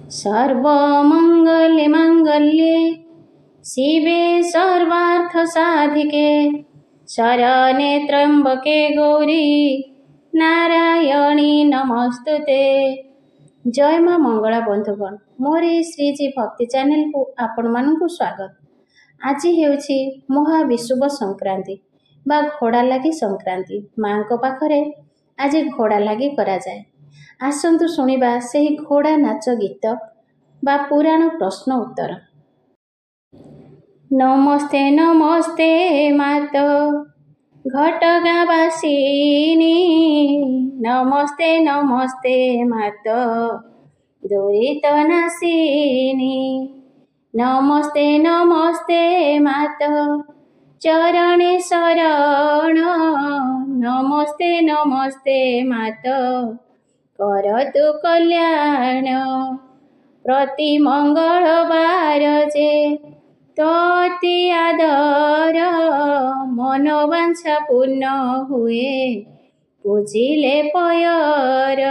सर्वमङ्गले माङ्गल्ये शिवे सर्वार्थसाधिके शरण्ये त्र्यम्बके गौरी नारायणी नमस्तुते। जय माँ मंगला बंधुगण, मोर श्रीजी भक्ति चैनल को आपण मानकु स्वागत। आज हेउछि महाविषुव संक्रांति बा घोड़ा लागी संक्रांति। माँ को पाखरे आज घोड़ा लागी करा जाए। आसंतु शुणिबा सेही घोड़ा नाच गीत बा पुराण प्रश्न उत्तर। नमस्ते नमस्ते मात घटगाँवासिनी, नमस्ते नमस्ते मात दुरित नाशिनी, नमस्ते नमस्ते मात चरणे शरण, नमस्ते नमस्ते मात करतु कल्याण। प्रति मंगलवार जे तोति आदर, मनोवांछा पूर्ण हुए पूजिले पयर।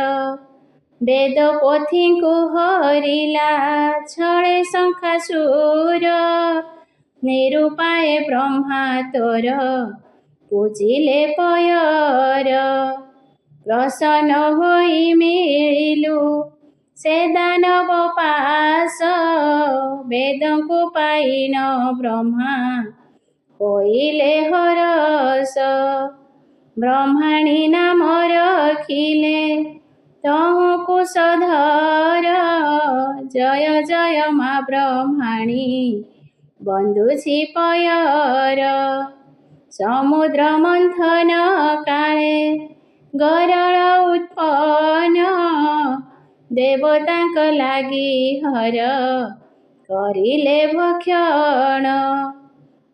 वेद पोथी को हरिला छळे शंखासुर, निरूपाए ब्रह्मा तोर पूजिले पयर। प्रसन्न होई मिलिलु से दानव पास, वेद को पाइन ब्रह्मा होइले हरस। ब्रह्माणी नाम रखिले तहु कुशधर, जय जय माँ ब्रह्माणी बंधुछि पयर। समुद्र मंथन काले गरल उत्पन्न, देवतांक लागी हर करिले भक्षण।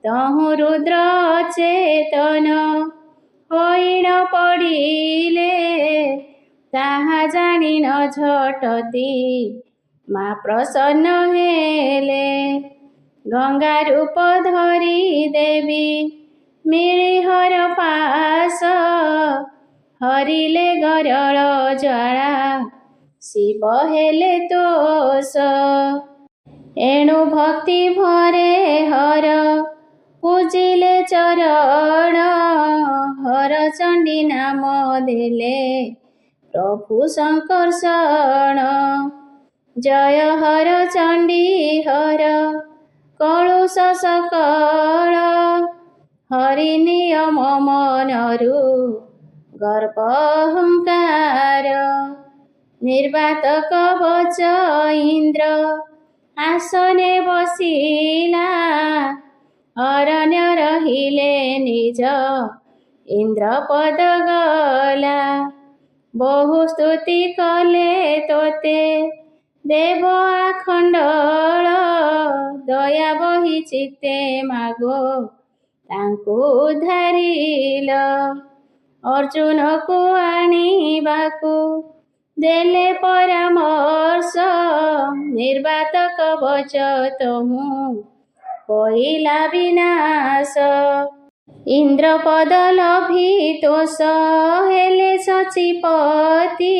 तहु रुद्र चेतन होइन पड़िले, ताहा जानी न झटति माँ प्रसन्न हेले। गंगा रूप धरी देवी मिली हर पास, हरिले गरल ज्वाला शिव हेले तोष। एणु भक्ति भरे हर पूजिले चरण, हर चंडी नाम देले प्रभु संकर्षण। जय हर चंडी हर कलुष सकल, हरि नियम मनरु गर्भ अहंकार। निर्वात कवच इंद्र आसने बसिला, अरण्य रहिले निज इंद्र पद गला। बहु स्तुति कले तोते देव आखंडल, दया बही चित्ते मागो तांकु उद्धारिल। अर्जुन को आनिबाकु देले परामर्श, निर्वात कवच तहु होइला विनाश। इंद्रपद लभी तोष हेले सचिपति,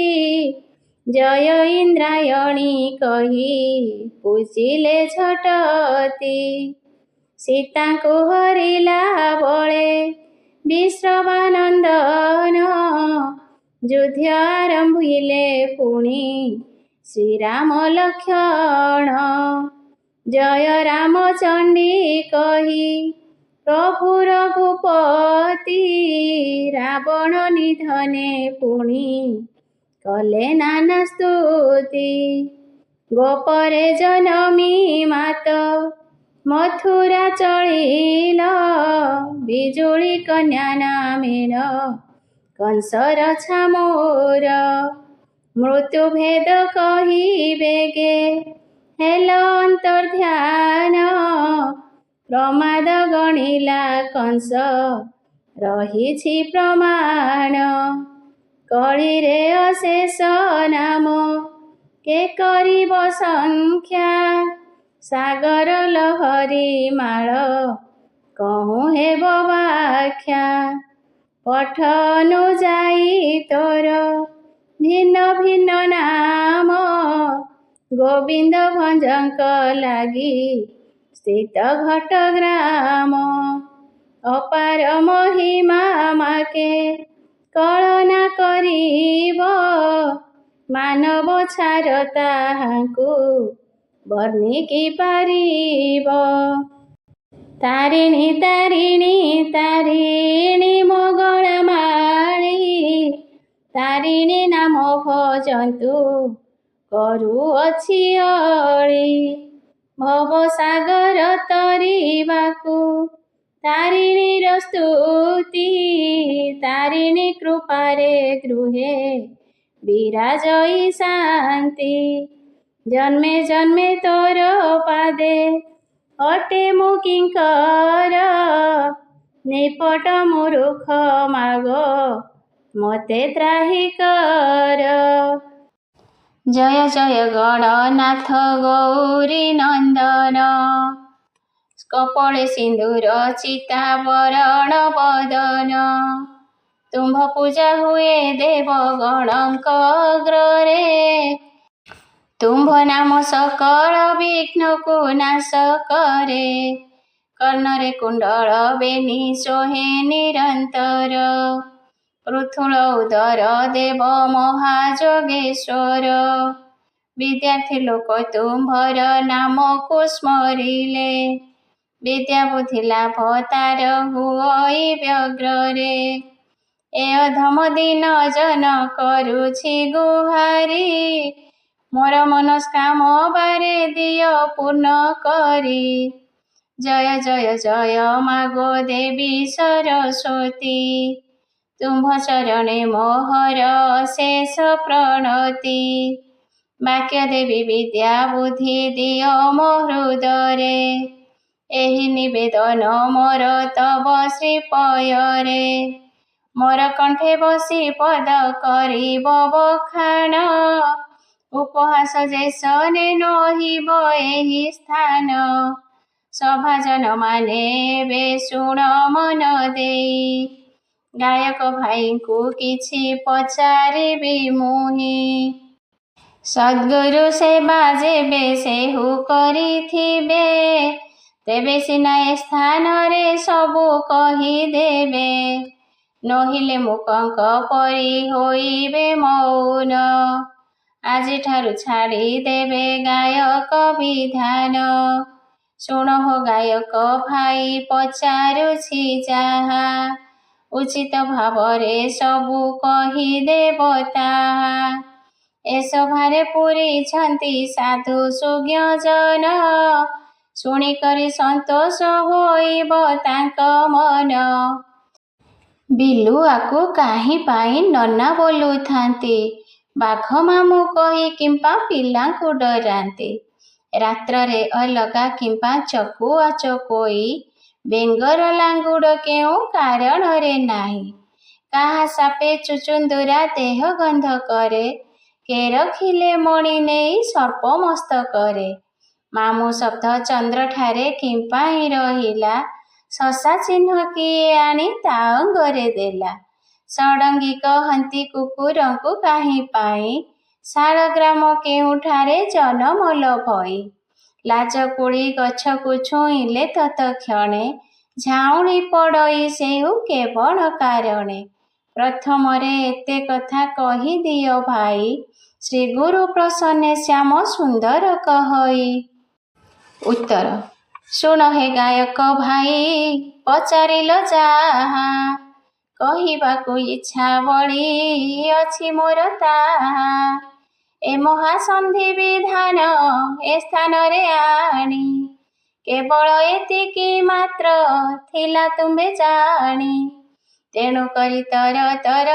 जय इंद्रायणी कही पूजिले झटति। सीता को हरिला बळे विश्रवानंदन, युद्ध आरंभिले पुणी श्रीराम लक्षण। जय रामचंडी कही प्रभु रघुपति, रावण निधने पुणी कले नाना स्तुति। गोपरे जनमी मात मथुरा चलिल, बिजुली कन्या नामेन कंसर छामोर। मृत्यु भेद कही बेगे हेल अंतर्ध्यान, प्रमाद गणिला कंस रहिछि प्रमाण। कली रे अशेष नाम के करिब संख्या, सागर लहरी माल कहूँ हेब व्याख्या। पठ अनुजाई तोर भिन्न भिन्न नाम, ଗୋବିନ୍ଦ ଭଞ୍ଜଙ୍କ ଲାଗି ସ୍ଥିତ ଘଟଗ୍ରାମ। ଅପାର ମହିମା ମାକେ କଳନା କରିବ, ମାନବ ଛାର ତାହାଙ୍କୁ ବର୍ଣ୍ଣି କି ପାରିବ। ତାରିଣୀ ତାରିଣୀ ତାରିଣୀ ମଙ୍ଗଳା ମାଳି, ତାରିଣୀ ନାମ ଭଜନ୍ତୁ କରୁଅଛି ଅଳି। ଭବସାଗର ତରିବାକୁ ତାରିଣୀର ସ୍ତୁତି, ତାରିଣୀ କୃପାରେ ଗୃହେ ବିରାଜଇ ଶାନ୍ତି। ଜନ୍ମେ ଜନ୍ମେ ତୋର ପାଦେ ଅଟେ ମୁଁ କିଙ୍କର, ନିପଟ ମୂରୁଖ ମାଗ ମତେ ତ୍ରାହି କର। ଜୟ ଜୟ ଗଣନାଥ ଗୌରୀ ନନ୍ଦନ, କପଳେ ସିନ୍ଦୁର ଚିତାବରଣ ବଦନ। ତୁମ୍ଭ ପୂଜା ହୁଏ ଦେବଗଣଙ୍କ ଅଗ୍ରରେ, ତୁମ୍ଭ ନାମ ସକଳ ବିଘ୍ନକୁ ନାଶ କରେ। କର୍ଣ୍ଣରେ କୁଣ୍ଡଳ ବେନି ଶୋହେ ନିରନ୍ତର, ପୃଥୁଳ ଉଦର ଦେବ ମହାଯୋଗେଶ୍ୱର। ବିଦ୍ୟାର୍ଥୀ ଲୋକ ତୁମ୍ଭର ନାମକୁ ସ୍ମରିଲେ, ବିଦ୍ୟା ବୁଦ୍ଧି ଲାଭ ତାର ହୁଅଇ ବ୍ୟଗ୍ରରେ। ଏ ଅଧମ ଦିନ ଜନ କରୁଛି ଗୁହାରି, ମୋର ମନସ୍କାମ ବାରେ ଦିଅ ପୂର୍ଣ୍ଣ କରି। ଜୟ ଜୟ ଜୟ ମାଗୋ ଦେବୀ ସରସ୍ୱତୀ, ତୁମ୍ଭ ଚରଣେ ମୋହର ଅଶେଷ ପ୍ରଣତି। ବାକ୍ୟ ଦେବୀ ବିଦ୍ୟା ବୁଦ୍ଧି ଦିଅ ମୋ ହୃଦୟରେ, ଏହି ନିବେଦନ ମୋର ତବ ଶ୍ରୀପୟରେ। ମୋର କଣ୍ଠେ ବସି ପଦ କରିବ ବଖାଣ, ଉପହାସ ଯେସନେ ନହିବ ଏହି ସ୍ଥାନ। ସଭାଜନ ମାନେ ଏବେ ଶୁଣ ମନ ଦେଇ, ଗାୟକ ଭାଇଙ୍କୁ କିଛି ପଚାରିବି ମୁହିଁ। ସଦ୍ଗୁରୁ ସେବା ଯେବେ ସେହୁ କରିଥିବେ, ତେବେ ସିନା ଏ ସ୍ଥାନରେ ସବୁ କହିଦେବେ। ନହିଲେ ମୂକଙ୍କ ପରି ହୋଇବେ ମୌନ, ଆଜିଠାରୁ ଛାଡ଼ି ଦେବେ ଗାୟକ ବିଧାନ। ଶୁଣ ହୋ ଗାୟକ ଭାଇ ପଚାରୁଛି ଯାହା, ଉଚିତ ଭାବରେ ସବୁ କହିଦେବ ତାହା। ଏ ସଭାରେ ପୂରିଛନ୍ତି ସାଧୁ ସୁଜ୍ଞ ଜନ, ଶୁଣିକରି ସନ୍ତୋଷ ହୋଇବ ତାଙ୍କ ମନ। ବିଲୁଆକୁ କାହିଁ ପାଇଁ ନନା ବୋଲୁଥାନ୍ତି, ବାଘ ମାମୁଁ କହି କିମ୍ବା ପିଲାଙ୍କୁ ଡରାନ୍ତି। ରାତ୍ରରେ ଅଲଗା କିମ୍ବା ଚକୁଆ ଚକୋଇ, ବେଙ୍ଗର ଲାଙ୍ଗୁଡ଼ କେଉଁ କାରଣରେ ନାହିଁ। କାହା ସାପେ ଚୁଚୁନ୍ଦୁରା ଦେହ ଗନ୍ଧ କରେ, କେ ରଖିଲେ ମଣି ନେଇ ସର୍ପ ମସ୍ତକରେ। ମାମୁଁ ଶବ୍ଦ ଚନ୍ଦ୍ରଠାରେ କିମ୍ପାଇଁ ରହିଲା, ଶଶା ଚିହ୍ନ କିଏ ଆଣି ତା ଅଙ୍ଗରେ ଦେଲା। ଷଡ଼ଙ୍ଗୀ କହନ୍ତି କୁକୁରଙ୍କୁ କାହିଁ ପାଇଁ, ଶାଳଗ୍ରାମ କେଉଁଠାରେ ଜନମଲ ଭଇ। ଲାଜକୁଳି ଗଛକୁ ଛୁଇଁଲେ ତତକ୍ଷଣେ, ଝାଉଁଳି ପଡ଼ଇ ସେହୁ କେବଳ କାରଣେ। ପ୍ରଥମରେ ଏତେ କଥା କହିଦିଅ ଭାଇ, ଶ୍ରୀଗୁରୁ ପ୍ରସନ୍ନେ ଶ୍ୟାମ ସୁନ୍ଦର କହଇ। ଉତ୍ତର, ଶୁଣ ହେ ଗାୟକ ଭାଇ ପଚାରିଲ ଯାହା, କହିବାକୁ ଇଚ୍ଛା ବଳି ଅଛି ମୋର ତାହା। ଏ ମହାସନ୍ଧି ବିଧାନ ଏ ସ୍ଥାନରେ ଆଣି, କେବଳ ଏତିକି ମାତ୍ର ଥିଲା ତୁମ୍ଭେ ଜାଣି। ତେଣୁ କରି ତର ତର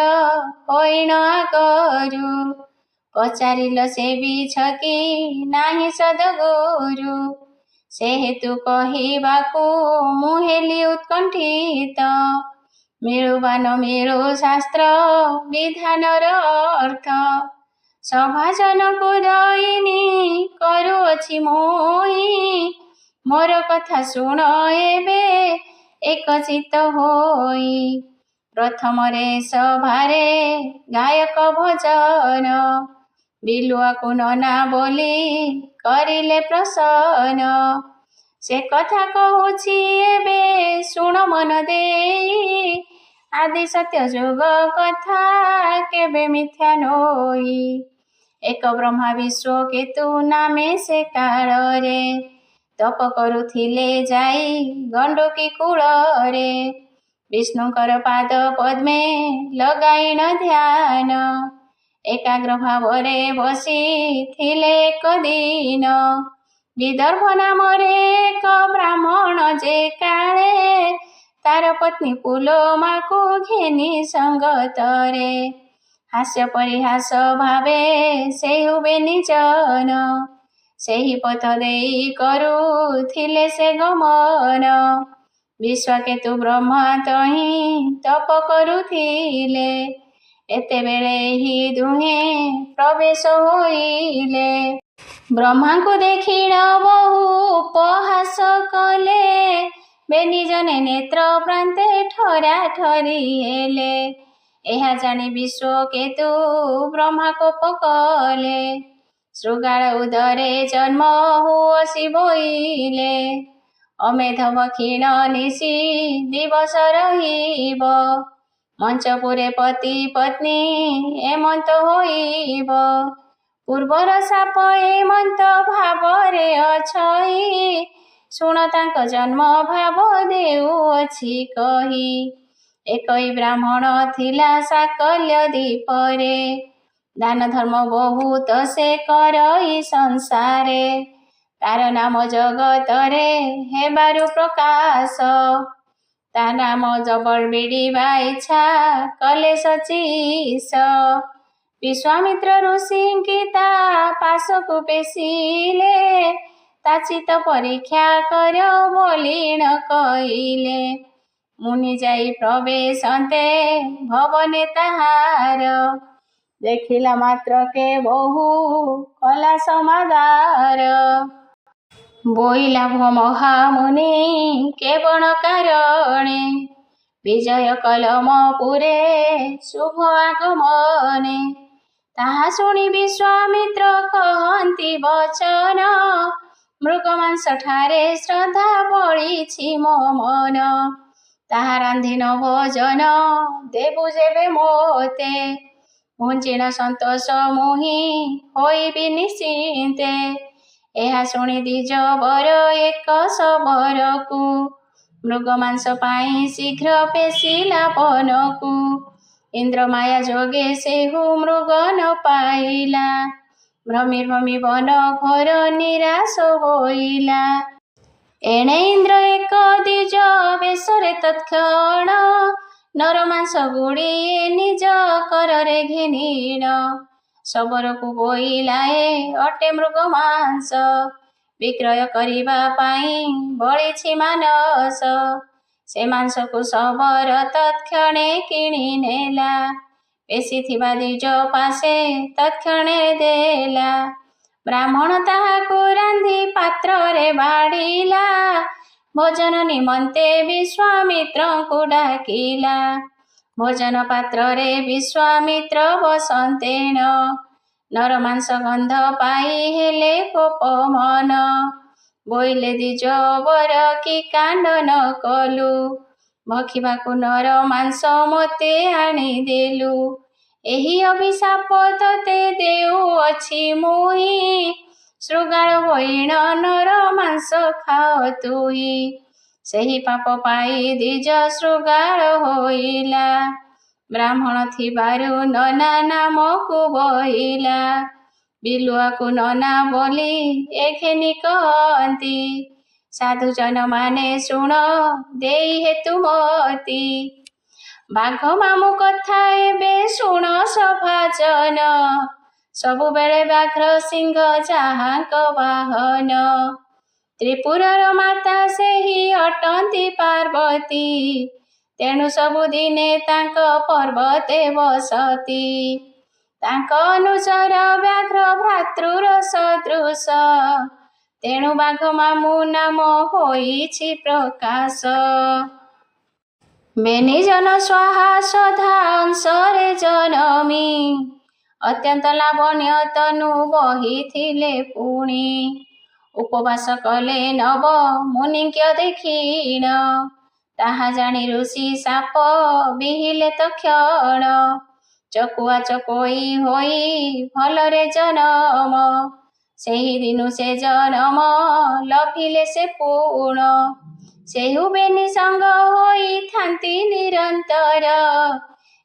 ହୋଇଣ ଆଗରୁ, ପଚାରିଲ ସେ ବିଛ କି ନାହିଁ ସଦଗୁରୁ। ସେ ହେତୁ କହିବାକୁ ମୁଁ ହେଲି ଉତ୍କଣ୍ଠିତ, ମିଳୁ ବା ନ ମିଳୁ ଶାସ୍ତ୍ର ବିଧାନର ଅର୍ଥ। ସଭାଜନକୁ ଦଇନି କରୁଅଛି ମୁହିଁ, ମୋର କଥା ଶୁଣ ଏବେ ଏକଚିତ୍ତ ହୋଇ। ପ୍ରଥମରେ ସଭାରେ ଗାୟକ ଭଜନ, ବିଲୁଆକୁ ନନା ବୋଲି କରିଲେ ପ୍ରସନ୍ନ। ସେ କଥା କହୁଛି ଏବେ ଶୁଣ ମନ ଦେଇ, ଆଦି ସତ୍ୟ ଯୁଗ କଥା କେବେ ମିଥ୍ୟା ନୋଇ। ଏକ ବ୍ରହ୍ମା ବିଶ୍ୱ କେତୁ ନାମେ ସେ କାଳରେ, ତପ କରୁଥିଲେ ଯାଇ ଗଣ୍ଡୁକୀ କୂଳରେ। ବିଷ୍ଣୁଙ୍କର ପାଦ ପଦ୍ମେ ଲଗାଇଣ ଧ୍ୟାନ, ଏକାଗ୍ର ଭାବରେ ବସିଥିଲେ ଏକ ଦିନ। ବିଦର୍ଭ ନାମରେ ଏକ ବ୍ରାହ୍ମଣ ଯେ କାଳେ, ତାର ପତ୍ନୀ ପୁଲୋମାକୁ ଘେନି ସଙ୍ଗତରେ। ହାସ୍ୟ ପରିହାସ ଭାବେ ସେ ହୁଏ ନିଜନ, ସେହି ପଥ ଦେଇ କରୁଥିଲେ ସେ ଗମନ। ବିଶ୍ୱାକେତୁ ବ୍ରହ୍ମା ତହିଁ ତପ କରୁଥିଲେ, ଏତେବେଳେ ଏହି ଦୁହେଁ ପ୍ରବେଶ ହୋଇଲେ। ବ୍ରହ୍ମାଙ୍କୁ ଦେଖିଣ ବହୁ ଉପହାସ କଲେ, ବେନିଜନେ ନେତ୍ର ପ୍ରାନ୍ତେ ଠରାଠରି ହେଲେ। ଏହା ଜାଣି ବିଶ୍ୱକେତୁ ବ୍ରହ୍ମା କୋପ କଲେ, ଶୃଗାଳ ଉଦରେ ଜନ୍ମ ହୁଅସି ବୋଇଲେ। ଅମେଧବ କ୍ଷୀଣ ନିଶି ଦିବସ ରହିବ, ମଞ୍ଚପୁରେ ପତି ପତ୍ନୀ ଏମନ୍ତ ହୋଇବ। ପୂର୍ବର ସାପ ଏମନ୍ତ ଭାବରେ ଅଛଇ, ଶୁଣ ତାଙ୍କ ଜନ୍ମ ଭାବ ଦେଉଅଛି କହି। ଏକଇ ବ୍ରାହ୍ମଣ ଥିଲା ସାକଲ୍ୟ ଦ୍ୱୀପରେ, ଦାନ ଧର୍ମ ବହୁତ ସେ କରଇ ସଂସାରେ। ତାର ନାମ ଜଗତରେ ହେବାରୁ ପ୍ରକାଶ, ତା ନାମ ଜବଳ ବିଡ଼ିବା ଇଚ୍ଛା କଲେ ସଚିଶ। ବିଶ୍ୱାମିତ୍ର ଋଷିଙ୍କି ତା ପାଶକୁ ପେଶିଲେ, ତା ଚିତ୍ତ ପରୀକ୍ଷା କର ବୋଲିଣ କହିଲେ। ମୁନି ଯାଇ ପ୍ରବେଶନ୍ତେ ଭବନେ ତାହାର, ଦେଖିଲା ମାତ୍ରକେ ବହୁ କଲା ସମାଦାର। ବୋଇଲା ମହାମୁନି କେବଳ କାରଣେ, ବିଜୟ କଲମପୁରେ ଶୁଭ ଆଗମନେ। ତାହା ଶୁଣି ବିଶ୍ୱାମିତ୍ର କହନ୍ତି ବଚନ, ମୃଗ ମାଂସ ଠାରେ ଶ୍ରଦ୍ଧା ବଳିଛି ମୋ ମନ। ତାହା ରାନ୍ଧିନ ଭୋଜନ ଦେବୁ ଯେବେ ମୋତେ, ଭୁଞ୍ଜିଣ ସନ୍ତୋଷ ମୁହିଁ ହୋଇବି ନିଶ୍ଚିନ୍ତେ। ଏହା ଶୁଣି ଦ୍ୱିଜ ବର ଏକ ଶବରକୁ, ମୃଗ ମାଂସ ପାଇଁ ଶୀଘ୍ର ପେଶିଲା ବନକୁ। ଇନ୍ଦ୍ର ମାୟା ଯୋଗେ ସେହୁ ମୃଗ ନ ପାଇଲା, ଭ୍ରମି ଭ୍ରମି ବନ ଘୋର ନିରାଶ ହୋଇଲା। ଏଣେ ଇନ୍ଦ୍ର ଏକ ଦ୍ୱିଜ ବେଶରେ ତତ୍କ୍ଷଣ, ନର ମାଂସ ଗୁଡ଼ିଏ ନିଜ କରରେ ଘେନିଣ। ଶବରକୁ ବୋଇଲାଏ ଅଟେ ମୃଗ ମାଂସ, ବିକ୍ରୟ କରିବା ପାଇଁ ବଳିଛି ମାନସ। ସେ ମାଂସକୁ ଶବର ତତ୍କ୍ଷଣେ କିଣି ନେଲା, ପେଶିଥିବା ଦ୍ୱିଜ ପାଶେ ତତ୍କ୍ଷଣେ ଦେଲା। ବ୍ରାହ୍ମଣ ତାହାକୁ ରାନ୍ଧି ପାତ୍ରରେ ବାଢ଼ିଲା, ଭୋଜନ ନିମନ୍ତେ ବିଶ୍ୱାମିତ୍ରଙ୍କୁ ଡାକିଲା। ଭୋଜନ ପାତ୍ରରେ ବିଶ୍ୱାମିତ୍ର ବସନ୍ତେଣ, ନର ମାଂସ ଗନ୍ଧ ପାଇ ହେଲେ କୋପ ମନ। ବୋଇଲେ ଦ୍ୱିଜ ବର କି କାଣ୍ଡ ନ କଲୁ, ଭକ୍ଷିବାକୁ ନର ମାଂସ ମୋତେ ଆଣିଦେଲୁ। ଏହି ଅଭିଶାପ ତତେ ଦେଉଅଛି ମୁହିଁ, ଶୃଗାଳ ହୋଇଣ ନର ମାଂସ ଖାଅ ତୁହି। ସେହି ପାପ ପାଇ ଦ୍ୱିଜ ଶୃଗାଳ ହୋଇଲା, ବ୍ରାହ୍ମଣ ଥିବାରୁ ନନା ନାମକୁ ବହିଲା। ବିଲୁଆକୁ ନନା ବୋଲି ଏଘେନି କହନ୍ତି, ସାଧୁଜନ ମାନେ ଶୁଣ ଦେଇ ହେତୁ ମତି। ବାଘ ମାମୁ କଥା ଏବେ ଶୁଣ ସଭାଜନ, ସବୁବେଳେ ବ୍ୟାଘ୍ର ସିଂହ ଯାହାଙ୍କ ବାହନ। ତ୍ରିପୁରର ମାତା ସେହି ଅଟନ୍ତି ପାର୍ବତୀ, ତେଣୁ ସବୁଦିନେ ତାଙ୍କ ପର୍ବତେ ବସତି। ତାଙ୍କ ଅନୁଚର ବ୍ୟାଘ୍ର ଭ୍ରାତୃର ସଦୃଶ, ତେଣୁ ବାଘ ମାମୁ ନାମ ହୋଇଛି ପ୍ରକାଶ। ବେନିଜନ ସ୍ୱାହା ସଦା ଅଂଶରେ ଜନମି, ଅତ୍ୟନ୍ତ ଲାବଣ୍ୟ ତନୁ ବହିଥିଲେ ପୁଣି। ଉପବାସ କଲେ ନବ ମୁନିଙ୍କ୍ୟ ଦେଖିଣ, ତାହା ଜାଣି ଋଷି ସାପ ବିହିଲେ ତକ୍ଷଣ। ଚକୁଆ ଚକୋଇ ହୋଇ ଭଲରେ ଜନମ, ସେହି ଦିନୁ ସେ ଜନମ ଲଭିଲେ ସେ ପୁଣ। ସେହୁ ବେନି ସଙ୍ଗ ହୋଇଥାନ୍ତି ନିରନ୍ତର,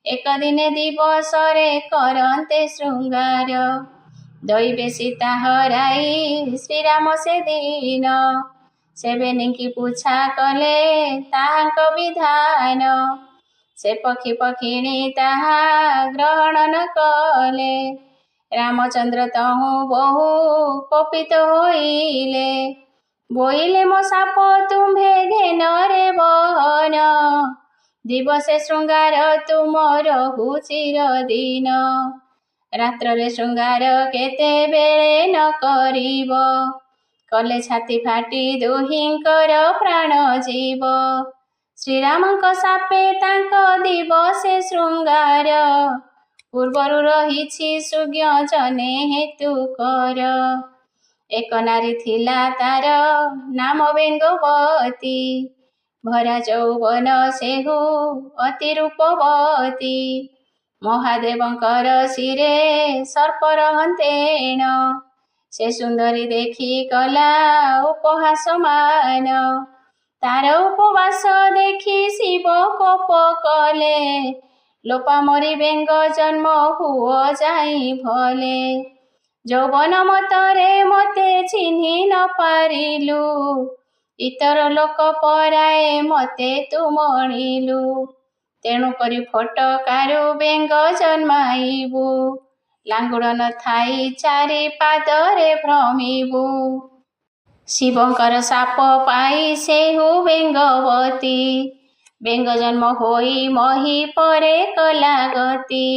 ଏକ ଦିନେ ଦିବସରେ କରନ୍ତେ ଶୃଙ୍ଗାର। ଦଇବେ ସୀତା ହରାଇ ଶ୍ରୀରାମ ସେ ଦିନ, ସେ ବେନିଙ୍କି ପୁଛା କଲେ ତାହାଙ୍କ ବିଧାନ। ସେ ପକ୍ଷୀ ପକ୍ଷିଣୀ ତାହା ଗ୍ରହଣ ନ କଲେ, ରାମଚନ୍ଦ୍ର ତହୁଁ ବହୁ କୋପିତ ହୋଇଲେ। ବୋଇଲେ ମୋ ସାପ ତୁମ୍ଭେ ଘେନରେ ବହନ, ଦିବସେ ଶୃଙ୍ଗାର ତୁମ ରହୁ ଚିରଦିନ। ରାତ୍ରରେ ଶୃଙ୍ଗାର କେତେବେଳେ ନ କରିବ, କଲେ ଛାତି ଫାଟି ଦୁହିଁଙ୍କର ପ୍ରାଣ ଯିବ। ଶ୍ରୀରାମଙ୍କ ସାପେ ତାଙ୍କ ଦିବସେ ଶୃଙ୍ଗାର, ପୂର୍ବରୁ ରହିଛି ସୁଜ୍ଞଜନେ ହେତୁକର। ଏକ ନାରୀ ଥିଲା ତାର ନାମ ବେଙ୍ଗବତୀ, ଭରା ଯୌବନ ସେହୁ ଅତି ରୂପବତୀ। ମହାଦେବଙ୍କର ଶିରେ ସର୍ପ ରହନ୍ତେଣ, ସେ ସୁନ୍ଦରୀ ଦେଖି କଲା ଉପହାସ ମାନ। ତାର ଉପବାସ ଦେଖି ଶିବ କୋପ କଲେ, ଲୋପାମରି ବେଙ୍ଗ ଜନ୍ମ ହୁଅ ଯାଇ ଭଲେ। ଯୌବନ ମତରେ ମତେ ଚିହ୍ନି ନ ପାରିଲୁ, ଇତର ଲୋକ ପରାଏ ମତେ ତୁ ମଣିଲୁ। ତେଣୁ କରି ଫଟକାରୁ ବେଙ୍ଗ ଜନ୍ମାଇବୁ, ଲାଙ୍ଗୁଡ଼ ନ ଥାଇ ଚାରି ପାଦରେ ଭ୍ରମିବୁ। ଶିବଙ୍କର ସାପ ପାଇ ସେହୁ ବେଙ୍ଗବତୀ, ବେଙ୍ଗ ଜନ୍ମ ହୋଇ ମହି ପରେ କଲା ଗତି।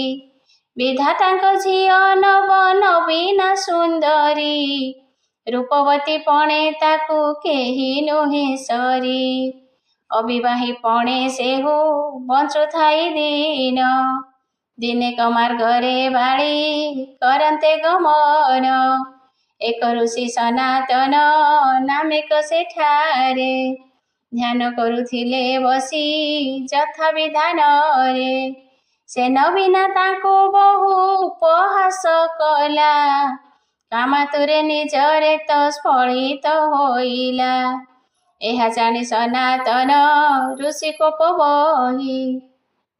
ବିଧାତାଙ୍କ ଝିଅ ନବ ନବୀନା ସୁନ୍ଦରୀ, ରୂପବତୀ ପଣେ ତାକୁ କେହି ନୁହେଁ ସରି। ଅବିବାହୀ ପଣେ ସେହୁ ବଞ୍ଚୁଥାଇ ଦିନ, ଦିନେକ ମାର୍ଗରେ ବାଳି କରନ୍ତେ ଗମନ। ଏକ ଋଷି ସନାତନ ନାମିକ ସେଠାରେ, ଧ୍ୟାନ କରୁଥିଲେ ବସି ଯଥା ବିଧାନରେ। ସେ ନବୀନା ତାଙ୍କୁ ବହୁ ଉପହାସ କଲା, କାମାତୁରେ ନିଜରେ ତ ସ୍ଫଳିତ ହୋଇଲା। ଏହା ଜାଣି ସନାତନ ଋଷି କୋପ ବହି,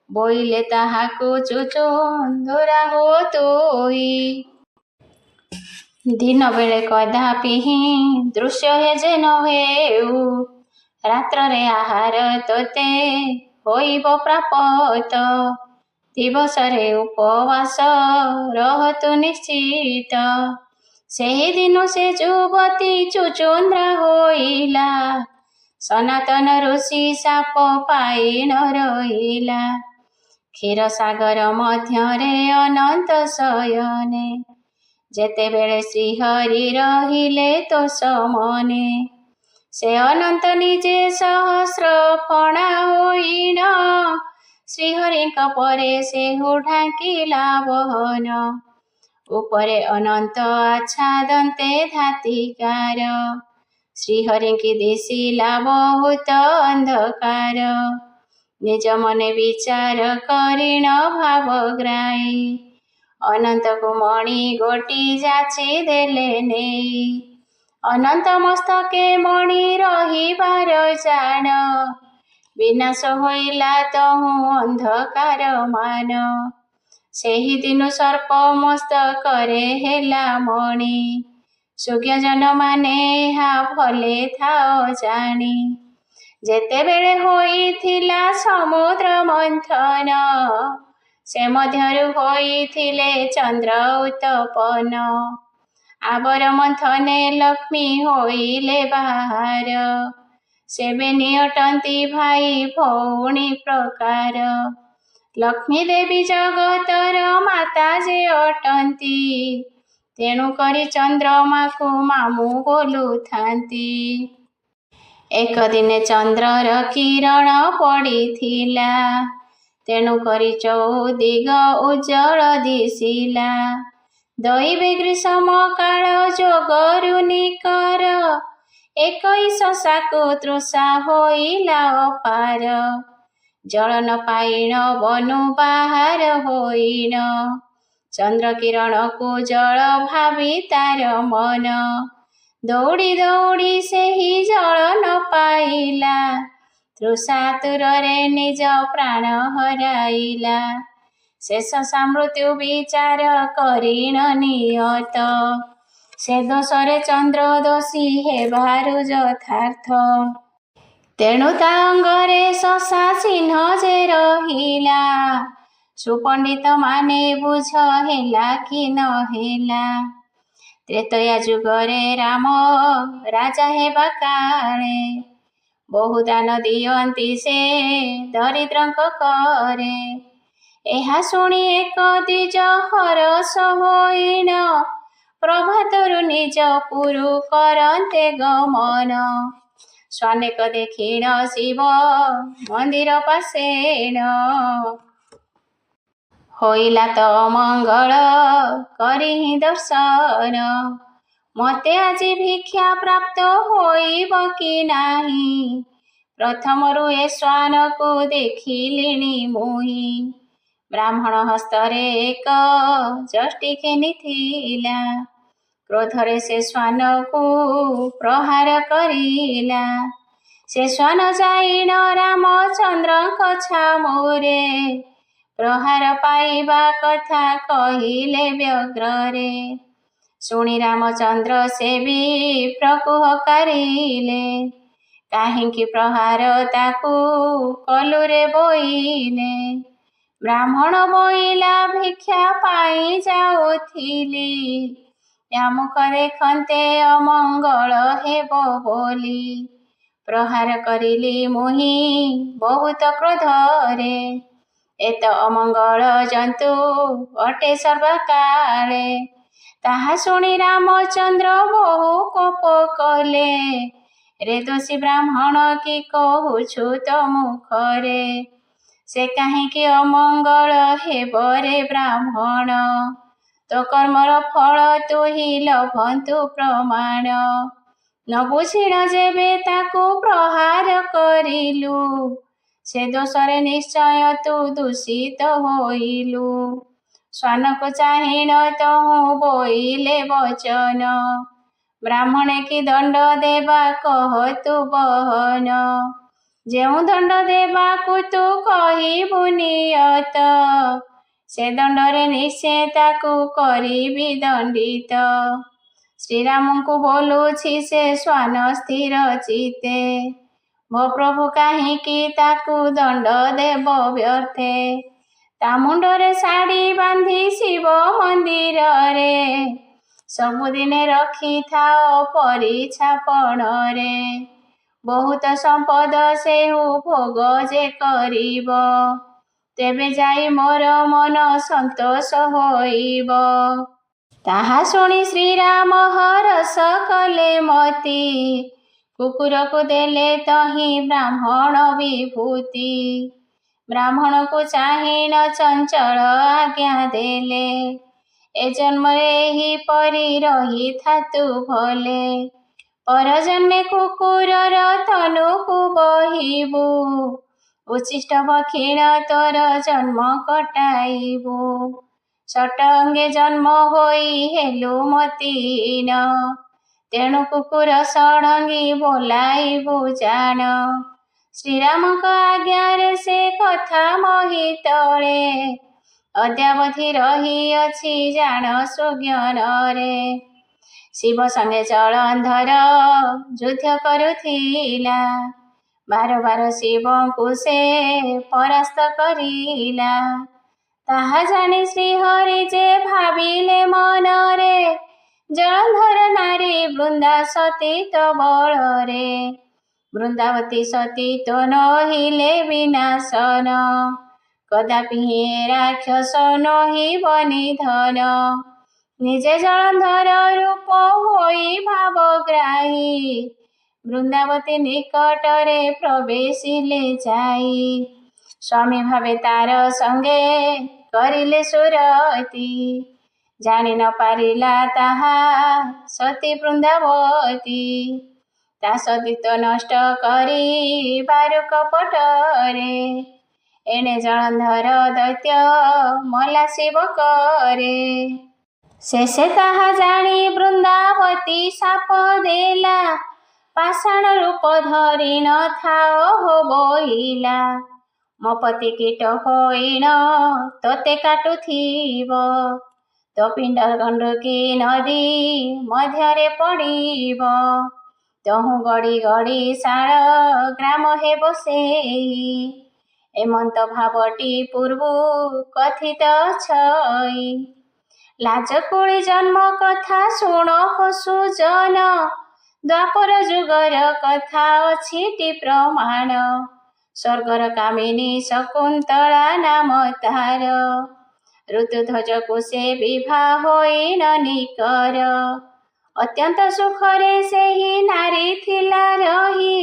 ବୋଇଲେ ତାହାକୁ ଚୁଚୁନ୍ଦୁରା ହୁଅ ତୁହି। ଦିନ ବେଳେ କଦାପି ହିଁ ଦୃଶ୍ୟ ହେ ଯେ ନ ହେଉ, ରାତ୍ରରେ ଆହାର ତୋତେ ହୋଇବ ପ୍ରାପତ। ଦିବସରେ ଉପବାସ ରହତୁ ନିଶ୍ଚିତ, ସେହି ଦିନ ସେ ଯୁବତୀ ଚୁଚୁନ୍ଦ୍ରା ହୋଇଲା। ସନାତନ ଋଷି ସାପ ପାଇ ନ ରହିଲା, କ୍ଷୀରସାଗର ମଧ୍ୟରେ ଅନନ୍ତ ଶୟନେ। ଯେତେବେଳେ ଶ୍ରୀହରି ରହିଲେ ତୋଷ ମନେ, ସେ ଅନନ୍ତ ନିଜେ ସହସ୍ର ଫଣା ହୋଇଣ। ଶ୍ରୀହରିଙ୍କ ପରେ ସେହୁ ଢାଙ୍କିଲା ବହନ, ଉପରେ ଅନନ୍ତ ଆଚ୍ଛାଦନ୍ତେ ଧାତିକାର। ଶ୍ରୀହରିଙ୍କି ଦିଶିଲା ବହୁତ ଅନ୍ଧକାର, ନିଜ ମନେ ବିଚାର କରିଣ ଭାବଗ୍ରାହୀ। ଅନନ୍ତକୁ ମଣି ଗୋଟି ଯାଚି ଦେଲେ ନେଇ, ଅନନ୍ତ ମସ୍ତକେ ମଣି ରହିବାର ଜାଣ। ବିନାଶ ହୋଇଲା ତହୁଁ ଅନ୍ଧକାର ମାନ, ସେହିଦିନୁ ସର୍ପ ମସ୍ତକରେ ହେଲା ମଣି। ସୁଜ୍ଞଜନ ମାନେ ଏହା ଭଲେ ଥାଅ ଜାଣି, ଯେତେବେଳେ ହୋଇଥିଲା ସମୁଦ୍ର ମନ୍ଥନ, ସେ ମଧ୍ୟରୁ ହୋଇଥିଲେ ଚନ୍ଦ୍ର ଉତ୍ତପନ। ଆବର ମନ୍ଥନେ ଲକ୍ଷ୍ମୀ ହୋଇଲେ ବାହାର, ସେ ବେନି ଅଟନ୍ତି ଭାଇ ଭଉଣୀ ପ୍ରକାର। ଲକ୍ଷ୍ମୀ ଦେବୀ ଜଗତର ମାତା ଯେ ଅଟନ୍ତି, ତେଣୁ କରି ଚନ୍ଦ୍ରମାକୁ ମାମୁଁ ବୋଲୁଥାନ୍ତି। ଏକ ଦିନେ ଚନ୍ଦ୍ରର କିରଣ ପଡ଼ିଥିଲା, ତେଣୁ କରି ଚଉଦିଗ ଉଜ୍ଜଳ ଦିଶିଲା। ଦଇବେ ଗ୍ରୀଷମ କାଳ ଯୋଗରୁ ନିକର, 21 ସାକୁ ତୃଷା ହୋଇଲା ଅପାର। ଜଳ ନ ପାଇଣ ବନୁ ବାହାର ହୋଇଣ, ଚନ୍ଦ୍ର କିରଣକୁ ଜଳ ଭାବି ତାର ମନ। ଦୌଡ଼ି ଦୌଡ଼ି ସେହି ଜଳ ନ ପାଇଲା, ତୃଷାତୁରରେ ନିଜ ପ୍ରାଣ ହରାଇଲା। ଶେଷ ସାମୃତ୍ୟୁ ବିଚାର କରିଣ ନିୟତ, ସେ ଦୋଷରେ ଚନ୍ଦ୍ର ଦୋଷୀ ହେବାରୁ ଯଥାର୍ଥ। ତେଣୁ ତା ଅଙ୍ଗରେ ଶଶା ଚିହ୍ନ ଯେ ରହିଲା, ସୁପଣ୍ଡିତ ମାନେ ବୁଝ ହେଲା କି ନ ହେଲା। ତ୍ରେତୟା ଯୁଗରେ ରାମ ରାଜା ହେବା କାଳେ, ବହୁ ଦାନ ଦିଅନ୍ତି ସେ ଦରିଦ୍ରଙ୍କ କରେ। ଏହା ଶୁଣି ଏକ ଦ୍ୱିଜ ହରଷ ହୋଇଣ, ପ୍ରଭାତରୁ ନିଜ ପୁରୁ କରନ୍ତେ ଗମନ। ସ୍ୱାନେକ ଦେଖିଣ ଶିବ ମନ୍ଦିର ପାଶେଣ, ହୋଇଲା ତ ମଙ୍ଗଳ କରିହିଁ ଦର୍ଶନ। ମୋତେ ଆଜି ଭିକ୍ଷା ପ୍ରାପ୍ତ ହୋଇବ କି ନାହିଁ, ପ୍ରଥମରୁ ଏ ଶ୍ୱାନକୁ ଦେଖିଲିଣି ମୁହିଁ। ବ୍ରାହ୍ମଣ ହସ୍ତରେ ଏକ ଯଷ୍ଟି ଘେନିଥିଲା, କ୍ରୋଧରେ ସେ ଶ୍ୱାନକୁ ପ୍ରହାର କରିଲା। ସେ ଶ୍ୱାନ ଯାଇଣ ରାମଚନ୍ଦ୍ରଙ୍କ ଛାମୁରେ, ପ୍ରହାର ପାଇବା କଥା କହିଲେ ବ୍ୟଗ୍ରରେ। ଶୁଣି ରାମଚନ୍ଦ୍ର ସେ ବିପ୍ରକୁ ହକାରିଲେ, କାହିଁକି ପ୍ରହାର ତାକୁ କଲୁରେ ବୋଇଲେ। ବ୍ରାହ୍ମଣ ବୋଇଲା ଭିକ୍ଷା ପାଇ ଯାଉଥିଲି, ୟା ମୁଖ ଦେଖନ୍ତେ ଅମଙ୍ଗଳ ହେବ ବୋଲି। ପ୍ରହାର କରିଲି ମୁହିଁ ବହୁତ କ୍ରୋଧରେ, ଏ ତ ଅମଙ୍ଗଳ ଜନ୍ତୁ ଅଟେ ସର୍ବକାଳେ। ତାହା ଶୁଣି ରାମଚନ୍ଦ୍ର ବହୁ କୋପ କଲେ, ରେ ଦୋଷୀ ବ୍ରାହ୍ମଣ କି କହୁଛୁ ତ ମୁଖରେ। ସେ କାହିଁକି ଅମଙ୍ଗଳ ହେବ ରେ ବ୍ରାହ୍ମଣ, ତୋ କର୍ମର ଫଳ ତୁହି ଲଭନ୍ତୁ ପ୍ରମାଣ। ନ ବୁଝିଣ ଯେବେ ତାକୁ ପ୍ରହାର କରିଲୁ, ସେ ଦୋଷରେ ନିଶ୍ଚୟ ତୁ ଦୂଷିତ ହୋଇଲୁ। ଶ୍ୱାନକୁ ଚାହିଁଣ ତହୁଁ ବୋଇଲେ ବଚନ, ବ୍ରାହ୍ମଣେ କି ଦଣ୍ଡ ଦେବା କହ ତୁ ବହନ। ଯେଉଁ ଦଣ୍ଡ ଦେବାକୁ ତୁ କହିବୁ ନିୟତ, ସେ ଦଣ୍ଡରେ ନିଶ୍ଚେ ତାକୁ କରିବି ଦଣ୍ଡିତ। ଶ୍ରୀରାମଙ୍କୁ ବୋଲୁଛି ସେ ଶ୍ୱାନ ସ୍ଥିର ଚିତ୍ତେ, ମୋ ପ୍ରଭୁ କାହିଁକି ତାକୁ ଦଣ୍ଡ ଦେବ ବ୍ୟର୍ଥେ। ତା ମୁଣ୍ଡରେ ଶାଢ଼ୀ ବାନ୍ଧି ଶିବ ମନ୍ଦିରରେ, ସବୁଦିନେ ରଖିଥାଅ ପରିଛାପଣରେ। ବହୁତ ସମ୍ପଦ ସେହୁ ଭୋଗ ଯେ କରିବ, ତେବେ ଯାଇ ମୋର ମନ ସନ୍ତୋଷ ହୋଇବ। ତାହା ଶୁଣି ଶ୍ରୀରାମ ହରଷ କଲେ ମତି, କୁକୁରକୁ ଦେଲେ ତହିଁ ବ୍ରାହ୍ମଣ ବିଭୂତି। ବ୍ରାହ୍ମଣକୁ ଚାହିଁଣ ଚଞ୍ଚଳ ଆଜ୍ଞା ଦେଲେ, ଏ ଜନ୍ମରେ ଏହିପରି ରହିଥା ତୁ ଭଲେ। ପରଜନ୍ମେ କୁକୁରର ତନୁକୁ ବହିବୁ, ଉଚ୍ଛିଷ୍ଟ ଭକ୍ଷିଣ ତୋର ଜନ୍ମ କଟାଇବୁ। ଷଟଅଙ୍ଗେ ଜନ୍ମ ହୋଇ ହେଲୁ ମତିହୀନ, ତେଣୁ କୁକୁର ଷଡ଼ଙ୍ଗୀ ବୋଲାଇବୁ ଜାଣ। ଶ୍ରୀରାମଙ୍କ ଆଜ୍ଞାରେ ସେ କଥା ମହିତଳେ, ଅଦ୍ୟାବଧି ରହିଅଛି ଜାଣ ସୁଜ୍ଞାନରେ। ଶିବ ସଙ୍ଗେ ଜଳନ୍ଧର ଯୁଦ୍ଧ କରୁଥିଲା, ବାର ବାର ଶିବଙ୍କୁ ସେ ପରାସ୍ତ କରିଲା। ତାହା ଜାଣି ଶ୍ରୀହରି ଯେ ଭାବିଲେ ମନରେ, ଜଳନ୍ଧର ନାରୀ ବୃନ୍ଦା ସତୀ ତ ବଳରେ। ବୃନ୍ଦାବତୀ ସତୀ ତ ନହିଲେ ବିନାଶନ, କଦାପି ଏ ରାକ୍ଷସ ନହିବ ନିଧନ। ନିଜେ ଜଳନ୍ଧର ରୂପ ହୋଇ ଭାବଗ୍ରାହୀ, ବୃନ୍ଦାବତୀ ନିକଟରେ ପ୍ରବେଶିଲେ ଯାଇ। ସ୍ୱାମୀ ଭାବେ ତାର ସଙ୍ଗେ କରିଲେ ସୁରତି, ଜାଣି ନ ପାରିଲା ତାହା ସତୀ ବୃନ୍ଦାବତୀ। ତା ସତୀତ୍ୱ ନଷ୍ଟ କରିବାରୁ କପଟରେ, ଏଣେ ଜଳନ୍ଧର ଦୈତ୍ୟ ମଲା ଶିବ କରେ। ଶେଷେ ତାହା ଜାଣି ବୃନ୍ଦାବତୀ ଶାପ ଦେଲା, ପାଷାଣ ରୂପ ଧରି ନ ଥାଅ ହୋ ବୋଇଲା। ମୋ ପତି କୀଟ ହୋଇଣ ତୋତେ କାଟୁଥିବ, ତୋ ପିଣ୍ଡ ଗଣ୍ଡୁକି ନଦୀ ମଧ୍ୟରେ ପଡ଼ିବ। ତହୁଁ ଗଡ଼ି ଗଡ଼ି ଶାଳ ଗ୍ରାମ ହେବ ସେହି, ଏମନ୍ତ ଭାବଟି ପୂର୍ବୁ କଥିତ ଛଇ। ଲାଜକୁଳି ଜନ୍ମ କଥା ଶୁଣ ହୋ ସୁଜନ, ଦ୍ୱାପର ଯୁଗର କଥା ଅଛିଟି ପ୍ରମାଣ। ସ୍ୱର୍ଗର କାମିନୀ ଶକୁନ୍ତଳା ନାମ ତାର, ଋତୁଧ୍ୱଜକୁ ସେ ବିଭା ହୋଇନ ନିକର। ଅତ୍ୟନ୍ତ ସୁଖରେ ସେହି ନାରୀ ଥିଲା ରହି,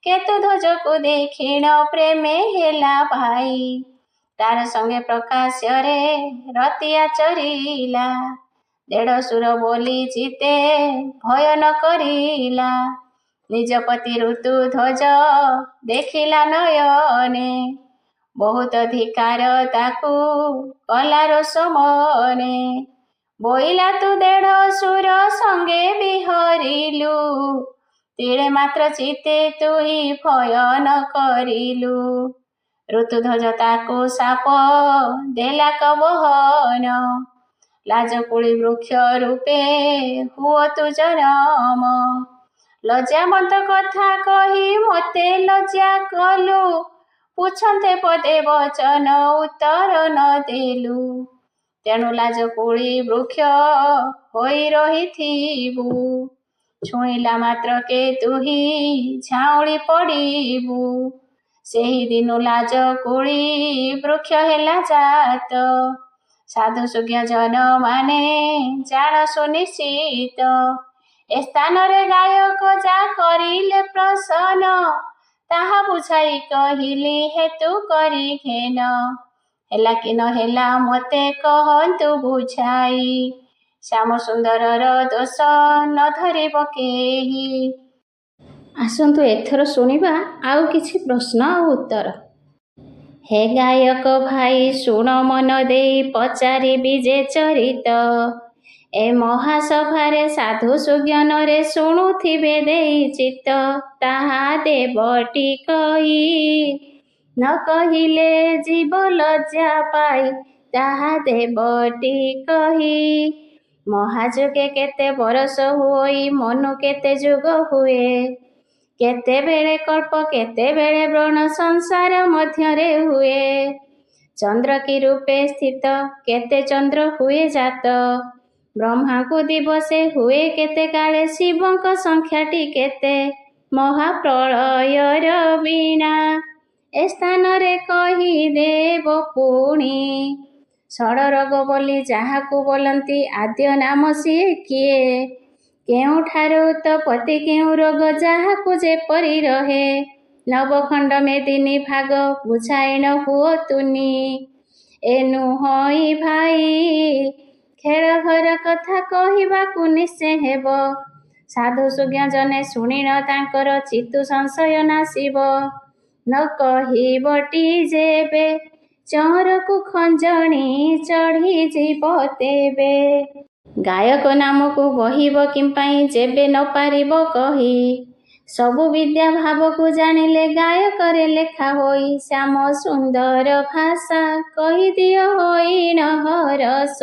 କେତୁଧ୍ୱଜକୁ ଦେଖିଣ ପ୍ରେମେ ହେଲା ଭାଇ। ତାର ସଙ୍ଗେ ପ୍ରକାଶ୍ୟରେ ରତି ଆଚରିଲା, ଦେଢ଼ଶୁର ବୋଲି ଚିତେ ଭୟ ନ କରିଲା। ନିଜ ପତି ଋତୁଧ୍ୱଜ ଦେଖିଲା ନୟନେ, ବହୁତ ଧିକାର ତାକୁ କଲା ରୋଷ ମନେ। ବୋଇଲା ତୁ ଦେଢ଼ଶୁର ସଙ୍ଗେ ବିହରିଲୁ, ତିଳେ ମାତ୍ର ଚିତେ ତୁହି ଭୟ ନ କରିଲୁ। ଋତୁଧ୍ୱଜ ତାକୁ ଶାପ ଦେଲା କବହନ, ଲାଜକୁଳି ବୃକ୍ଷ ରୂପେ ହୁଅ ତୁ ଜନମ। ଲଜ୍ଜାବନ୍ତ କଥା କହି ମୋତେ ଲଜ୍ଜା କଲୁ, ପୁଛନ୍ତି ପଦେ ବଚନ ଉତ୍ତର ନ ଦେଲୁ। ତେଣୁ ଲାଜକୁଳି ବୃକ୍ଷ ହୋଇ ରହିଥିବୁ, ଛୁଇଁଲା ମାତ୍ରକେ ତୁହି ଝାଉଁଳି ପଡ଼ିବୁ। ସେହି ଦିନୁ ଲାଜକୁଳି ବୃକ୍ଷ ହେଲା ଜାତ, ସାଧୁ ସୁଜ୍ଞଜନ ମାନେ ଜାଣ ସୁନିଶ୍ଚିତ। ଏ ସ୍ଥାନରେ ଗାୟକ ଯା କରିଲେ ପ୍ରସନ୍ନ, ତାହା ବୁଝାଇ କହିଲି ହେତୁ କରି ଘେନ। ହେଲା କି ନ ହେଲା ମୋତେ କହନ୍ତୁ ବୁଝାଇ, ଶ୍ୟାମ ସୁନ୍ଦରର ଦୋଷ ନ ଧରିବ କେହି। ଆସନ୍ତୁ ଏଥର ଶୁଣିବା ଆଉ କିଛି ପ୍ରଶ୍ନ ଆଉ ଉତ୍ତର। ହେ ଗାୟକ ଭାଇ ଶୁଣ ମନ ଦେଇ ପଚାରିବି ଯେ ଚରିତ, ଏ ମହାସଭାରେ ସାଧୁ ସୁଜ୍ଞନରେ ଶୁଣୁଥିବେ ଦେଇ ଚିତ୍ତ। ତାହା ଦେବଟି କହି ନ କହିଲେ ଜୀବ ଲଜ୍ଜା ପାଇ, ତାହା ଦେବଟି କହି। ମହାଯୁଗେ କେତେ ବରଷ ହୋଇ ମନୁ କେତେ ଯୁଗ ହୁଏ, କେତେବେଳେ କଳ୍ପ କେତେବେଳେ ବ୍ରଣ ସଂସାର ମଧ୍ୟରେ ହୁଏ। ଚନ୍ଦ୍ର କି ରୂପେ ସ୍ଥିତ କେତେ ଚନ୍ଦ୍ର ହୁଏ ଜାତ, ବ୍ରହ୍ମାଙ୍କୁ ଦିବସେ ହୁଏ କେତେ କାଳେ, ଶିବଙ୍କ ସଂଖ୍ୟାଟି କେତେ ମହାପ୍ରଳୟର ବୀଣା। ଏ ସ୍ଥାନରେ କହିଦେବ ପୁଣି, ଷଡ଼ରୋଗ ବୋଲି ଯାହାକୁ ବୋଲନ୍ତି ଆଦ୍ୟ ନାମ ସିଏ କିଏ। କେଉଁଠାରୁ ଉତ୍ପତ୍ତି କେଉଁ ରୋଗ ଯାହାକୁ ଯେପରି ରହେ, ନବଖଣ୍ଡ ମେଦିନୀ ଭାଗ ବୁଝାଇଣ ହୁଅ ତୁନି। ଏ ନୁହଁଇ ଭାଇ ଖେଳ ଘର କଥା କହିବାକୁ ନିଶ୍ଚେ ହେବ, ସାଧୁ ସୁଜ୍ଞଜନେ ଶୁଣିଣ ତାଙ୍କର ଚିତ୍ତୁ ସଂଶୟ ନାଶିବ। ନ କହିବଟି ଯେବେ ଚଅରକୁ ଖଞ୍ଜଣି ଚଢ଼ିଯିବ ତେବେ। ଗାୟକ ନାମକୁ ବହିବ କିମ୍ପାଇଁ ଯେବେ ନ ପାରିବ କହି, ସବୁ ବିଦ୍ୟା ଭାବକୁ ଜାଣିଲେ ଗାୟକରେ ଲେଖା ହୋଇ। ଶ୍ୟାମ ସୁନ୍ଦର ଭାଷା କହିଦିଅ ହୋଇଣ ହରସ,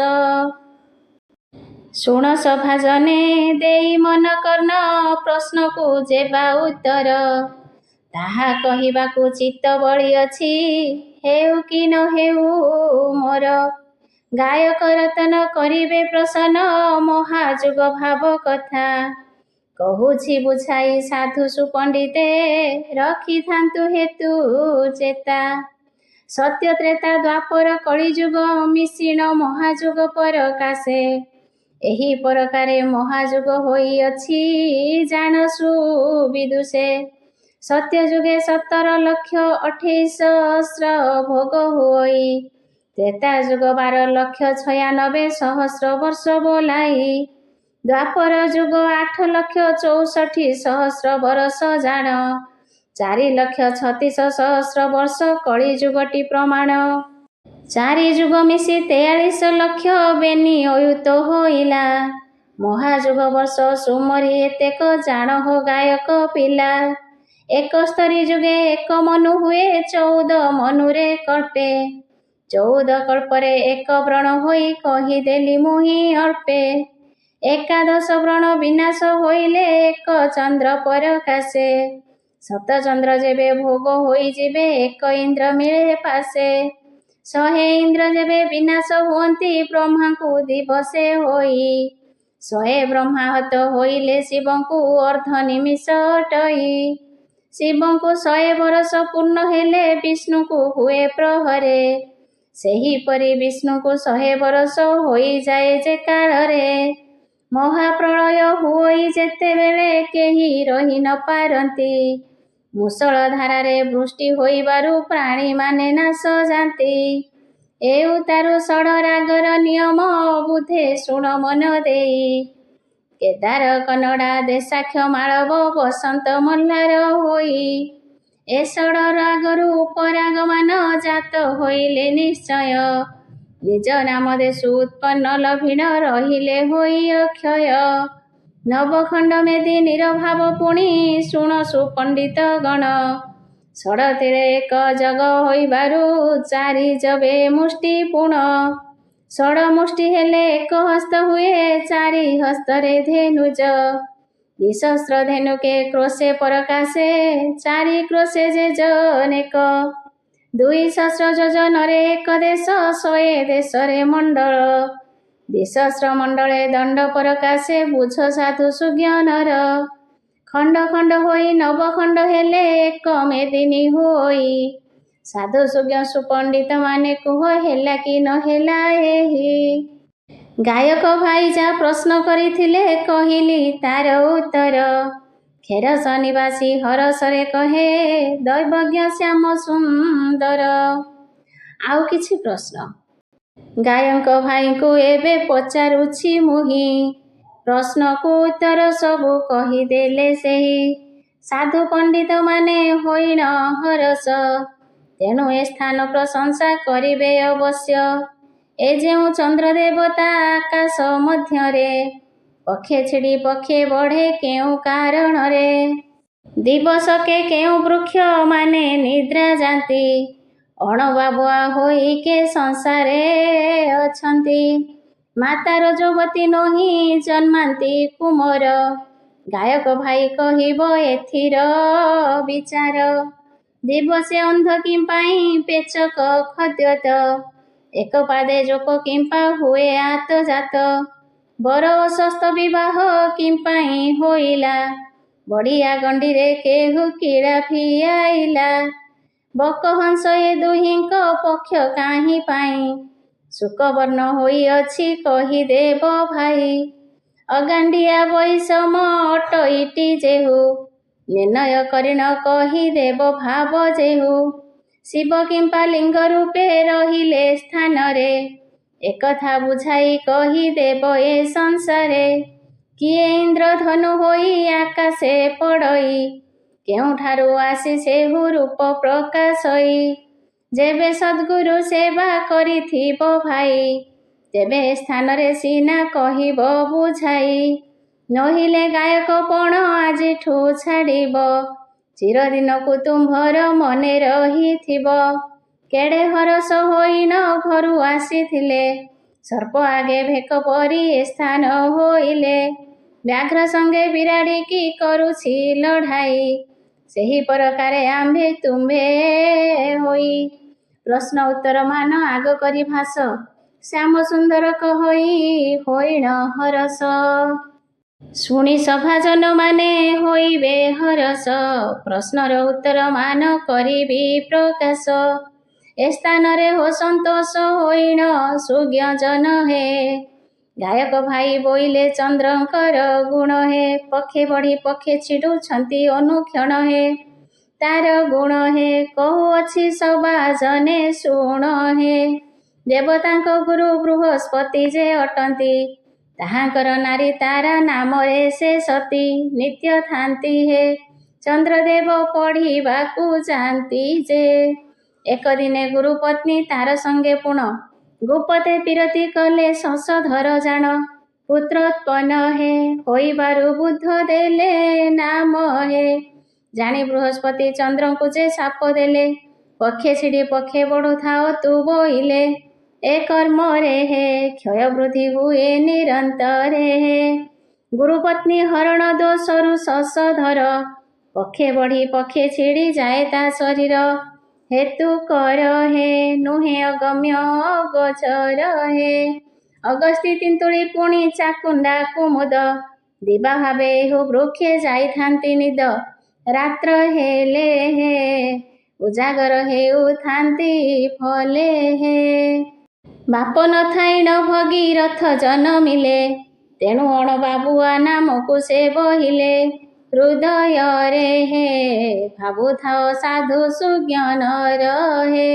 ଶୁଣ ସଭାଜନେ ଦେଇ ମନ କର୍ଣ୍ଣ ପ୍ରଶ୍ନକୁ ଯେବା ଉତ୍ତର। ତାହା କହିବାକୁ ଚିତ୍ତ ବଳି ଅଛି, ହେଉ କି ନ ହେଉ ମୋର। ଗାୟକ ରତନ କରିବେ ପ୍ରସନ୍ନ ମହାଯୁଗ ଭାବ କଥା, କହୁଛି ବୁଝାଇ ସାଧୁ ସୁପଣ୍ଡିତେ ରଖିଥାନ୍ତୁ ହେତୁ ଚେତା। ସତ୍ୟ ତ୍ରେତା ଦ୍ୱାପର କଳିଯୁଗ ମିଶିଣ ମହାଯୁଗ ପରକାଶେ, ଏହି ପ୍ରକାରେ ମହାଯୁଗ ହୋଇଅଛି ଜାଣ ସୁବିଦୁଷେ। सत्य जुगे 17,28,000 भोग हुई। त्रेता जुग 12,96,सहस्र वर्ष बोलाई। द्वापर जुग 8,64,000 बरस जाण। 4,36,000 वर्ष कଳି जुगटी प्रमाण। 4 जुग मिशी 43,00,000 बेनी अयुत होइला। महाजुग वर्ष सुमरी एतेक जाण हो गायक पिला। 71 जुगे 1 मनु हुए 14 मनुरे कल्पे। 14 कल्परे 1 व्रण होई कहिदेली मुहि अल्पे। 11 व्रण विनाश होइले 1 चंद्र परकाशे। 7 चंद्र जेबे भोग होई जिबे 1 इंद्र मिले पासे। 100 इंद्र जेबे विनाश हुअन्ति ब्रह्मांकु दिवसे होई। 100 ब्रह्माहत होइले शिवंकु अर्ध निमिष अटई। शिवंकु 100 बरस पूर्ण हेले विष्णुकु हुए प्रहरे। सेहीपरि विष्णुकु 100 बरस होई जाए जे कालरे। महाप्रलय हुई जेतेबेले केही रही न पारंती। मुसळ धारारे वृष्टि होइबारु प्राणी माने नाश जाती। एउतारु षड रागर नियम बुधे शुण मन देई। केदार कन्नडा देशाक्ष माळव बसंत मल्हार होई। ए षड रागरु उपरागमान जात होइले निश्चय। निज नाम देशु उत्पन्न लभिण रहिले होई अक्षय। नवखंड मेदी निरभाव पुणी शुणसु पंडित गण। षडतीरे 1 जग होइबारु 4 जबे मुष्टि पुण। षड मुष्टि हेले 1 हस्त हुए 4 हस्तरे धेनुज। 2,000 धेनुके क्रोशे परकाशे 4 क्रोशे जे जनेक। 2,000 योजनरे 1 देश 100 देशरे मंडल। 2,000 मंडले दंड परकाशे बुझ साधु सुज्ञानर। खंड खंड होई नवखंड हेले 1 मेदिनी होई। साधु सुज्ञ सुपंडित माने कुह हेला कि न हेला एही। गायक भाई जा प्रश्न करिथिले कहिली तार उत्तर। खेरस निवासी हरसरे कहे दैवज्ञ श्याम सुंदर। आउ किछि प्रश्न गायक भाई को एबे पचारुछि मुहि। प्रश्न को उत्तर सबु कहिदेले सेही। साधु पंडित माने होइन हरस। तेणु ए स्थान प्रशंसा करिबे अवश्य। ए जेउ चंद्र देवता आकाश मध्यरे। पखे छिड़ी पखे बढ़े केउ कारणरे। दिवस के केउ वृक्ष माने निद्रा जाती। अणबाबुआ होई के संसारे अछंती। मातार यौवती नही जन्मांती कुमर। गायक भाई कहिब एथिर विचार। दिवसे अंध किंपाई पेचक खद्यत। 1 पादे जोक किंपा हुए आत जात। बर अशस्त विवाह किंपाई होइला। बड़िया गंडीरे केहु कीड़ा फियाइला। बकहंस ए दुहिंक पक्ष काहि पाई। सुकवर्ण होई अछि कहिदेब भाई। अगांडिया बैषम अटईटी जेहु। निर्णय करिण कहिदेब भाव जेहु। शिव किंपा लिंग रूपे रहिले स्थानरे। एकथा बुझाई कहिदेब ए संसारे। किए इंद्रधनु होई आकाशे पड़ई। केउठारु आसी सेहु रूप प्रकाशई। जेबे सद्गुरु सेवा करिथिब भाई। तेबे स्थानरे सीना कहिब बुझाई। नहिले गायक पण आजिठु छाड़िब। चिरदिनकु तुम्भर मने रहिथिब। केड़े हरस होइन घरु आसीथिले। सर्प आगे भेक परी ए स्थान होइले। व्याघ्र संगे बिराड़ी की करुछि लढ़ाई। सेही प्रकारे आम्भे तुम्भे होई। प्रश्न उत्तर मान आग करी भास। श्याम सुंदर कहई होइन हरस। शुणी सभाजन माने होइबे हरस। प्रश्नर उत्तर मान करिबी प्रकाश। ए स्थानरे हो संतोष होइन सुज्ञ जन हे। गायक भाई बोइले चंद्रंकर गुण हे। पखे बढ़ी पखे छिड़ुछंती अनुक्षण हे। तार गुण हे कहुअछि सभा जने शुण हे। देवतांक गुरु बृहस्पति जे अटंती ताहांकर नारी तारा नामरे से सती नित्य थांती हे। चंद्रदेव पढ़िबाकू जाती जे एक दिने गुरुपत्नी तार संगे पुण गुपते पीरती कले शशधर जान पुत्रोत्पन्न हे होइबारु बुद्ध देले नाम हे। जानी बृहस्पति चंद्र को जे साप देले पक्षे छिड़ी पक्षे बढ़ुथाओ तू बोइले ए कर्म रे हे क्षय वृद्धि हुए निरंतर हे। गुरुपत्नी हरण दोषरु शशधर पक्षे बढ़ी पक्षे छिड़ी जाए ता शरीर हेतु कर हे नुहे अगम्य अगोचर हे। अगस्ती तिंतुड़ी पुणी चाकुंडा कुमुद दिवा भावे हो वृक्षे जाई थांती निद रात्र हेले हे उजागर हेउ थांती फले हे। बाप न थाई न भगीरथ जनमिले तेणु अण बाबुआ नामकु से बहिले हृदय रे हे भाबुथाओ साधु सुज्ञान रहे।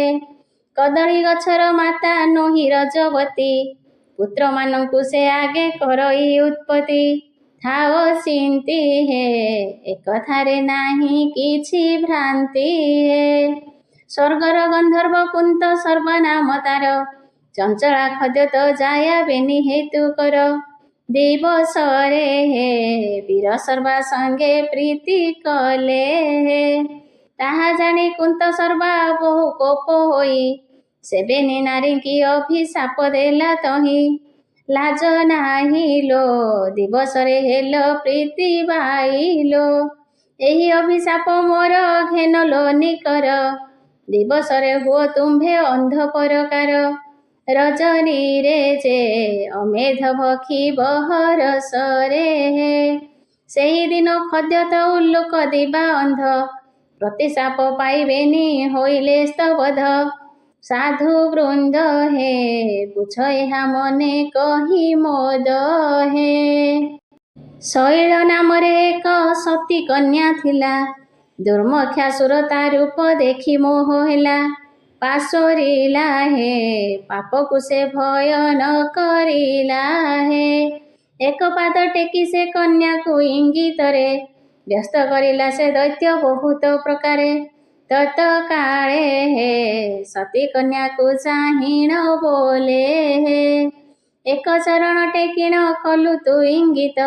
कदली गछर माता नोही रजवती पुत्र मानंकु से आगे करई उत्पत्ति थाओ चिंती हे एक थारे नाही किछि भ्रांति हे। स्वर्गर गंधर्व कुंत सर्वनाम तार चंचला खद्य तो जाया बेनी हेतु कर दिवस रे हे वीर सर्वा संगे प्रीति कले हे। ताहा जानी कुंत सर्वा बहु कोप होई सेबेनी नारी की अभिशाप देला तही लाज नाही लो दिवस रे हेल प्रीति बाइलो एही अभिशाप मोर घेन लो निकर दिवस रे हुओ तुम्भे अंध परकार रजनी रे जे अमेध भखी बहर सरे हे। सेही दिन खद्य तो उल्लुक दिबा अंध प्रतिशाप पाइबेनी होइले स्तबध साधु वृंद हे बुझ ଏହା मने कही मोद हे। शैल नामरे एक सती कन्या थिला दुर्मक्षासुर ता रूप देखी मोह हेला पाशोरिला हे पापकु से भय न करिला हे। एक पाद टेकी से कन्या को इंगितरे व्यस्त करिला से दैत्य बहुत प्रकारे तत काले हे सती कन्या को चाहिण बोले हे। एक चरण टेकिण कलु तु इंगित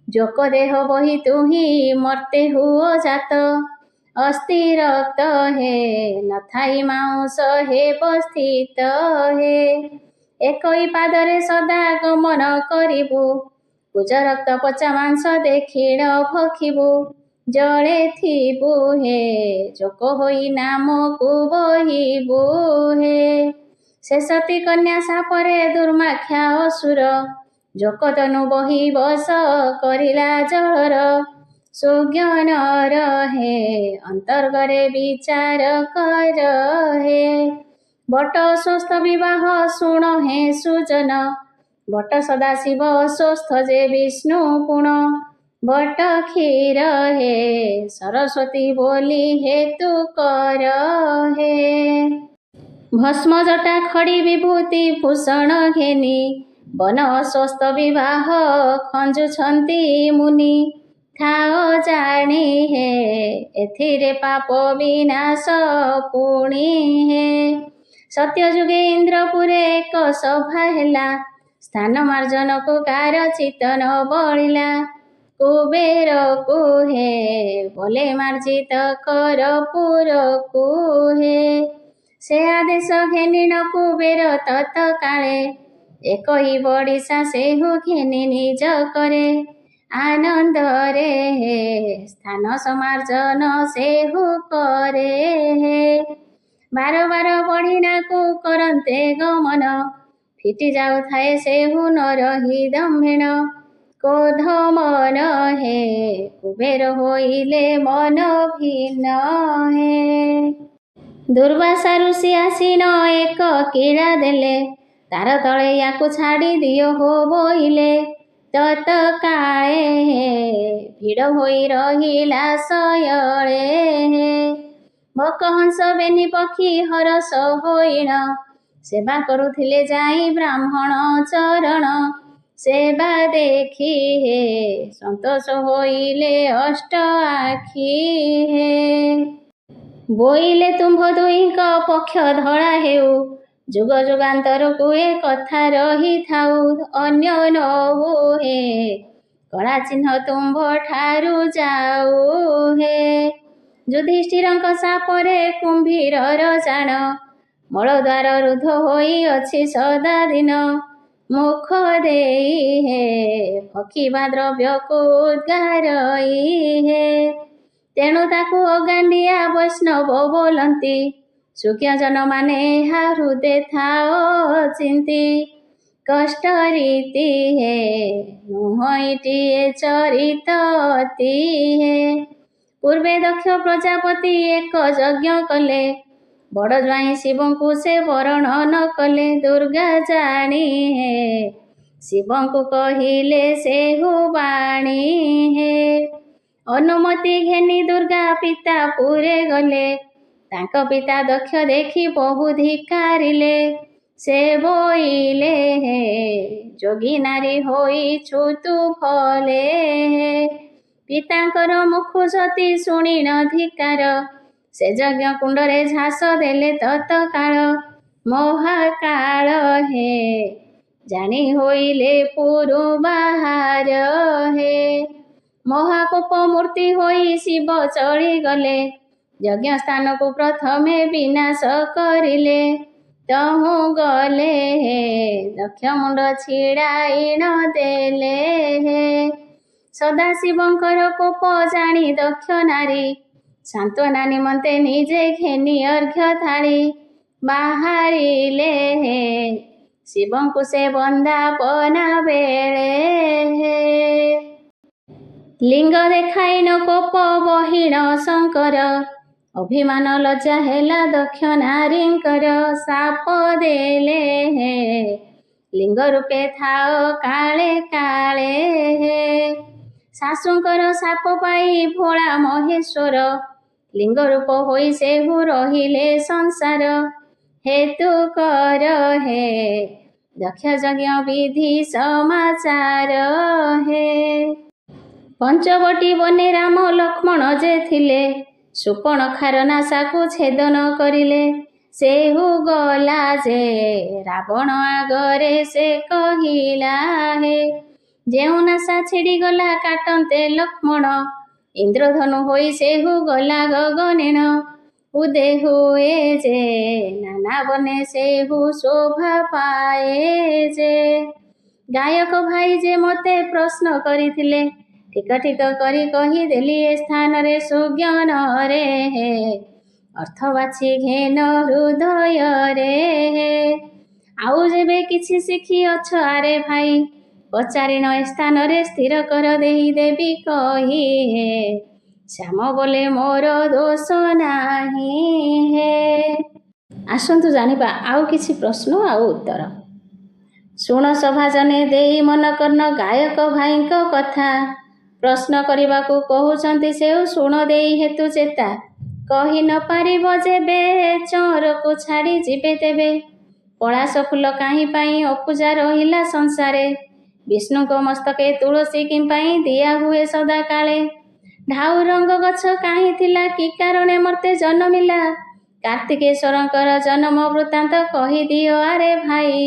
जोक देह बही तु ही मर्ते हुओ जात अस्थि रक्त हे नथाई मांस हे बस्थित हे। एकई पादरे सदा गमन करिबु कुज रक्त पचा मांस देखिण भखिबु जड़े थिबु हे जोक होई नाम को बहिबु हे। से सती कन्या सापरे दुर्माख्या असुर जोक तनु बही बस करिला जलर सुज्ञान रहे अंतर्गरे विचार कर हे। बट स्वस्थ विवाह शुण हे सुजन बट सदाशिव स्वस्थ जे विष्णु पुण बट क्षीर हे सरस्वती बोली हेतु कर हे। भस्म जटा खड़ी विभूति भूषण घेनी बन स्वस्थ विवाह खंजुछंती मुनि थाओ जानी हे एथिरे पाप विनाश पुणी हे। सत्य जुगे इंद्रपुरे एक सभा हेला स्थान मार्जन को कार चितन बलिला कुबेर को हे बोले मार्जित कर पुर को हे। से आदेश घेनिन कुबेर तत्काले एक ही बड़िसा सेहु घेनि निज करे आनंद रे हे स्थान समार्जन सेहु करे हे। बार बार बढ़िना को करन्ते गमन फिटी जाऊ थाए सेहु न रही दम्भिण क्रोध मन हे कुबेर होइले मन भिन्न हे। दुर्वासा ऋषि आसीन एक कीड़ा देले तार तले याकु छाड़ी दियो हो बोइले ତତ୍କାଳେ ଭିଡ଼ ହୋଇ ରହିଲା ଶୟଳେ। ଭକହଂସ ବେନି ପକ୍ଷୀ ହରଷ ହୋଇଣ ସେବା କରୁଥିଲେ ଯାଇ ବ୍ରାହ୍ମଣ ଚରଣ। ସେବା ଦେଖି ସନ୍ତୋଷ ହୋଇଲେ ଅଷ୍ଟ ଆଖି। ବୋଇଲେ ତୁମ୍ଭ ଦୁହିଁଙ୍କ ପକ୍ଷ ଧଳା ହେଉ ଯୁଗ ଯୁଗାନ୍ତରକୁ ଏ କଥା ରହିଥାଉ। ଅନ୍ୟ ନହୁ ହେ କଳା ଚିହ୍ନ ତୁମ୍ଭ ଠାରୁ ଯାଉ ହେ। ଯୁଧିଷ୍ଠିରଙ୍କ ସାପରେ କୁମ୍ଭୀରର ଚାଣ ମଳଦ୍ୱାର ରୁଦ୍ଧ ହୋଇଅଛି ସଦା ଦିନ। ମୁଖ ଦେଇ ଫକିବା ଦ୍ରବ୍ୟକୁ ଉଦ୍ଗାରଇ ତେଣୁ ତାକୁ ଅଗାଣ୍ଡିଆ ବୈଷ୍ଣବ ବୋଲନ୍ତି। ସୂକ୍ଷ୍ମଜନମାନେ ଏହା ହୃଦେ ଥାଅ ଚିନ୍ତି। କଷ୍ଟ ରୀତି ନୁହଁଟିଏ ଚରିତ ଅତି। ପୂର୍ବେ ଦକ୍ଷ ପ୍ରଜାପତି ଏକ ଯଜ୍ଞ କଲେ ବଡ଼ ଜ୍ୱାଇଁ ଶିବଙ୍କୁ ସେ ବରଣ ନ କଲେ। ଦୁର୍ଗା ଜାଣି ଶିବଙ୍କୁ କହିଲେ ସେହୁ ବାଣୀ। ଅନୁମତି ଘେନି ଦୁର୍ଗା ପିତା ପୁରେ ଗଲେ ତାଙ୍କ ପିତା ଦକ୍ଷ ଦେଖି ବହୁ ଧିକ୍କାରିଲେ। ସେ ବୋଇଲେ ଯୋଗୀ ନାରୀ ହୋଇଛୁ ତୁ ଭଲେ। ପିତାଙ୍କର ମୁଖୁସତି ଶୁଣି ନ ଧିକ୍କାର ସେ ଯଜ୍ଞ କୁଣ୍ଡରେ ଝାସ ଦେଲେ ତତ୍କାଳ। ମହାକାଳ ଜାଣି ହୋଇଲେ ପୁରୁ ବାହାର। ମହାକୋପ ମୂର୍ତ୍ତି ହୋଇ ଶିବ ଚଳିଗଲେ ଯଜ୍ଞ ସ୍ଥାନକୁ ପ୍ରଥମେ ବିନାଶ କରିଲେ। ତହୁଁ ଗଲେ ଦକ୍ଷ ମୁଣ୍ଡ ଛିଡ଼ାଇ ନ ଦେଲେ। ସଦାଶିବଙ୍କର କୋପ ଜାଣି ଦକ୍ଷ ନାରୀ ସାନ୍ତ୍ୱନା ନିମନ୍ତେ ନିଜେ ଘେନି ଅର୍ଘ୍ୟ ଥାଳି। ବାହାରିଲେ ଶିବଙ୍କୁ ସେ ବନ୍ଦାପନା ବେଳେ। ଲିଙ୍ଗ ଦେଖାଇ ନ କୋପ ବହିଣ ଶଙ୍କର ଅଭିମାନ ଲଜ୍ଜା ହେଲା ଦକ୍ଷ ନାରୀଙ୍କର। ଶାପ ଦେଲେ ଲିଙ୍ଗ ରୂପେ ଥାଅ କାଳେ କାଳେ। ଶାଶୁଙ୍କର ଶାପ ପାଇ ଭୋଳା ମହେଶ୍ୱର ଲିଙ୍ଗ ରୂପ ହୋଇ ସେହୁ ରହିଲେ ସଂସାର। ହେତୁ କର ଦକ୍ଷ ଯଜ୍ଞ ବିଧି ସମାଚାର। ପଞ୍ଚବଟୀ ବନେ ରାମ ଲକ୍ଷ୍ମଣ ଯେ ଥିଲେ ଶୂର୍ପଣଖାର ନାସାକୁ ଛେଦନ କରିଲେ। ସେହୁ ଗଲା ଯେ ରାବଣ ଆଗରେ ସେ କହିଲା ଯେଉଁ ନାସା ଛିଡ଼ିଗଲା କାଟନ୍ତେ ଲକ୍ଷ୍ମଣ ଇନ୍ଦ୍ରଧନୁ ହୋଇ ସେହୁ ଗଲା ଗଗନେଣ। ଉଦେ ହୁଏ ଯେ ନାନା ବନେ ସେହୁ ଶୋଭା ପାଏ ଯେ। ଗାୟକ ଭାଇ ଯେ ମୋତେ ପ୍ରଶ୍ନ କରିଥିଲେ ଠିକ ଠିକ କରି କହିଦେଲି ଏ ସ୍ଥାନରେ ସୁଜ୍ଞାନରେ ଅର୍ଥ ବାଛି ଘେନ ହୃଦୟରେ। ଆଉ ଯେବେ କିଛି ଶିଖିଅଛ ଆରେ ଭାଇ ପଚାରିଣ ଏ ସ୍ଥାନରେ ସ୍ଥିର କର ଦେଇ ଦେବି କହି। ଶ୍ୟାମ ବୋଲେ ମୋର ଦୋଷ ନାହିଁ। ଆସନ୍ତୁ ଜାଣିବା ଆଉ କିଛି ପ୍ରଶ୍ନ ଆଉ ଉତ୍ତର। ଶୁଣ ସଭାଜନେ ଦେଇ ମନକର୍ଣ୍ଣ ଗାୟକ ଭାଇଙ୍କ କଥା। ପ୍ରଶ୍ନ କରିବାକୁ କହୁଛନ୍ତି ସେଉ ଶୁଣ ଦେଇ ହେତୁ ଚେତା। କହି ନ ପାରିବ ଯେବେ ଚଅରକୁ ଛାଡ଼ି ଯିବେ ତେବେ। ପଳାଶ ଫୁଲ କାହିଁ ପାଇଁ ଅପୂଜା ରହିଲା ସଂସାରେ। ବିଷ୍ଣୁଙ୍କ ମସ୍ତକେ ତୁଳସୀ କିମ୍ପାଇଁ ଦିଆ ହୁଏ ସଦା କାଳେ। ଢାଉ ରଙ୍ଗ ଗଛ କାହିଁ ଥିଲା କି କାରଣେ ମର୍ତ୍ତେ ଜନ୍ମିଲା। କାର୍ତ୍ତିକେଶ୍ୱରଙ୍କର ଜନ୍ମ ବୃତ୍ତାନ୍ତ କହିଦିଅ ଆରେ ଭାଇ।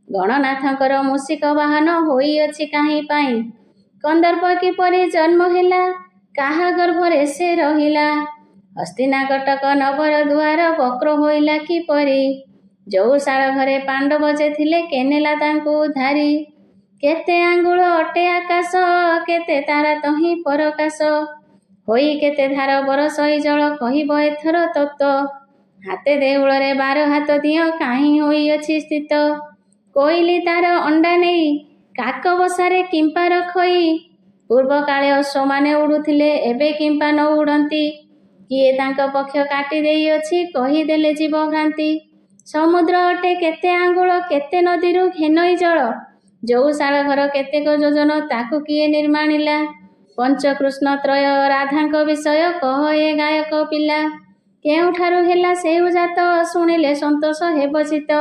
ଗଣନାଥଙ୍କର ମୂଷିକ ବାହନ ହୋଇଅଛି କାହିଁ ପାଇଁ। କନ୍ଦର୍ପ କିପରି ଜନ୍ମ ହେଲା କାହା ଗର୍ଭରେ ସେ ରହିଲା। ହସ୍ତିନା କଟକ ନଗର ଦୁଆର ବକ୍ର ହୋଇଲା କିପରି। ଯୋଉ ଶାଳ ଘରେ ପାଣ୍ଡବ ଯେ ଥିଲେ କେନେଲା ତାଙ୍କୁ ଉଦ୍ଧାରି। କେତେ ଆଙ୍ଗୁଳ ଅଟେ ଆକାଶ କେତେ ତାରା ତହିଁ ପରକାଶ। ହୋଇ କେତେ ଧାର ବରଷଇ ଜଳ କହିବ ଏଥର ତତ୍ତ୍ୱ। ହାତେ ଦେଉଳରେ 12 ହାତ ଦିଅ କାହିଁ ହୋଇଅଛି ସ୍ଥିତ। କୋଇଲି ତାର ଅଣ୍ଡା ନେଇ କାକ ବସାରେ କିମ୍ପା ରଖଇ। ପୂର୍ବ କାଳେ ଅଶ୍ୱମାନେ ଉଡୁଥିଲେ ଏବେ କିମ୍ପା ନ ଉଡନ୍ତି। କିଏ ତାଙ୍କ ପକ୍ଷ କାଟି ଦେଇଅଛି କହିଦେଲେ ଯିବ ଭ୍ରାନ୍ତି। ସମୁଦ୍ର ଅଟେ କେତେ ଆଙ୍ଗୁଳ କେତେ ନଦୀରୁ ଘେନଇ ଜଳ। ଯଉଶାଳ ଘର କେତେକ ଯୋଜନ ତାକୁ କିଏ ନିର୍ମାଣିଲା। ପଞ୍ଚକୃଷ୍ଣ ତ୍ରୟ ରାଧାଙ୍କ ବିଷୟ କହ ଏ ଗାୟକ ପିଲା। କେଉଁଠାରୁ ହେଲା ସେଉ ଜାତ ଶୁଣିଲେ ସନ୍ତୋଷ ହେବ ଚିତ।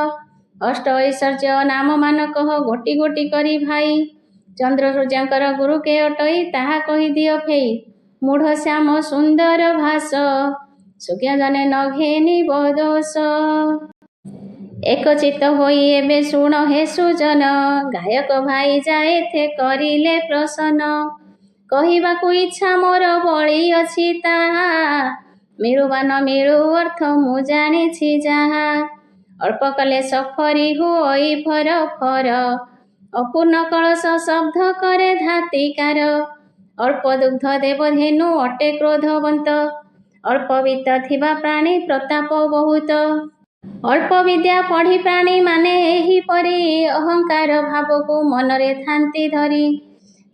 ଅଷ୍ଟ ଐଶ୍ୱର୍ଯ୍ୟ ନାମମାନ କହ ଗୋଟି ଗୋଟି କରି ଭାଇ। ଚନ୍ଦ୍ର ସୂର୍ଯ୍ୟଙ୍କର ଗୁରୁ କେ ଅଟଇ ତାହା କହିଦିଅ ଫେଇ। ମୂଢ଼ ଶ୍ୟାମ ସୁନ୍ଦର ଭାଷ ସୁଜ୍ଞ ଜନେ ନ ଘେନିବ ଦୋଷ। ଏକଚିତ ହୋଇ ଏବେ ଶୁଣ ହେ ସୁଜନ ଗାୟକ ଭାଇ ଯାଏ ଥେ କରିଲେ ପ୍ରସନ୍ନ। କହିବାକୁ ଇଚ୍ଛା ମୋର ବଳି ଅଛି ତାହା ମିଳୁ ବା ନ ମିଳୁ ଅର୍ଥ ମୁଁ ଜାଣିଛି ଯାହା। ଅଳ୍ପ କଲେ ସଫରି ହୁଅଇ ଫର ଫର ଅପୂର୍ଣ୍ଣ କଳସ ଶବ୍ଦ କରେ ଧାତିକାର। ଅଳ୍ପ ଦୁଗ୍ଧ ଦେବ ଧେନୁ ଅଟେ କ୍ରୋଧବନ୍ତ ଅଳ୍ପ ବିତ୍ତ ଥିବା ପ୍ରାଣୀ ପ୍ରତାପ ବହୁତ। ଅଳ୍ପ ବିଦ୍ୟା ପଢ଼ି ପ୍ରାଣୀ ମାନେ ଏହିପରି ଅହଙ୍କାର ଭାବକୁ ମନରେ ଥାନ୍ତି ଧରି।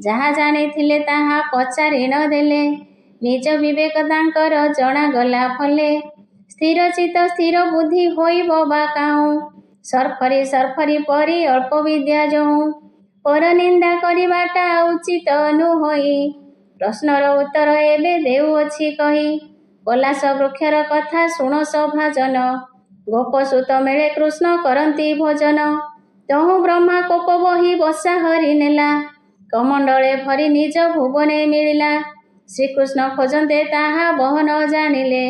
ଯାହା ଜାଣିଥିଲେ ତାହା ପଚାରି ନ ଦେଲେ ନିଜ ବିବେକ ତାଙ୍କର ଜଣାଗଲା ଭଲେ। ସ୍ଥିର ଚିତ୍ତ ସ୍ଥିର ବୁଦ୍ଧି ହୋଇବ ବା କାହୁଁ ସର୍ଫରି ସର୍ଫରି ପରି ଅଳ୍ପ ବିଦ୍ୟା ଯୋଉଁ। ପରନିନ୍ଦା କରିବାଟା ଉଚିତ ନୁହଇ ପ୍ରଶ୍ନର ଉତ୍ତର ଏବେ ଦେଉଅଛି କହି। ପଲାଶ ବୃକ୍ଷର କଥା ଶୁଣ ସଭାଜନ ଗୋପସୂତ ମେଳେ କୃଷ୍ଣ କରନ୍ତି ଭୋଜନ। ତହୁଁ ବ୍ରହ୍ମା କୋପ ବହି ବସା ହରି ନେଲା କମଣ୍ଡଳେ ଭରି ନିଜ ଭୁବନେ ମିଳିଲା। ଶ୍ରୀକୃଷ୍ଣ ଖୋଜନ୍ତେ ତାହା ବହ ନ ଜାଣିଲେ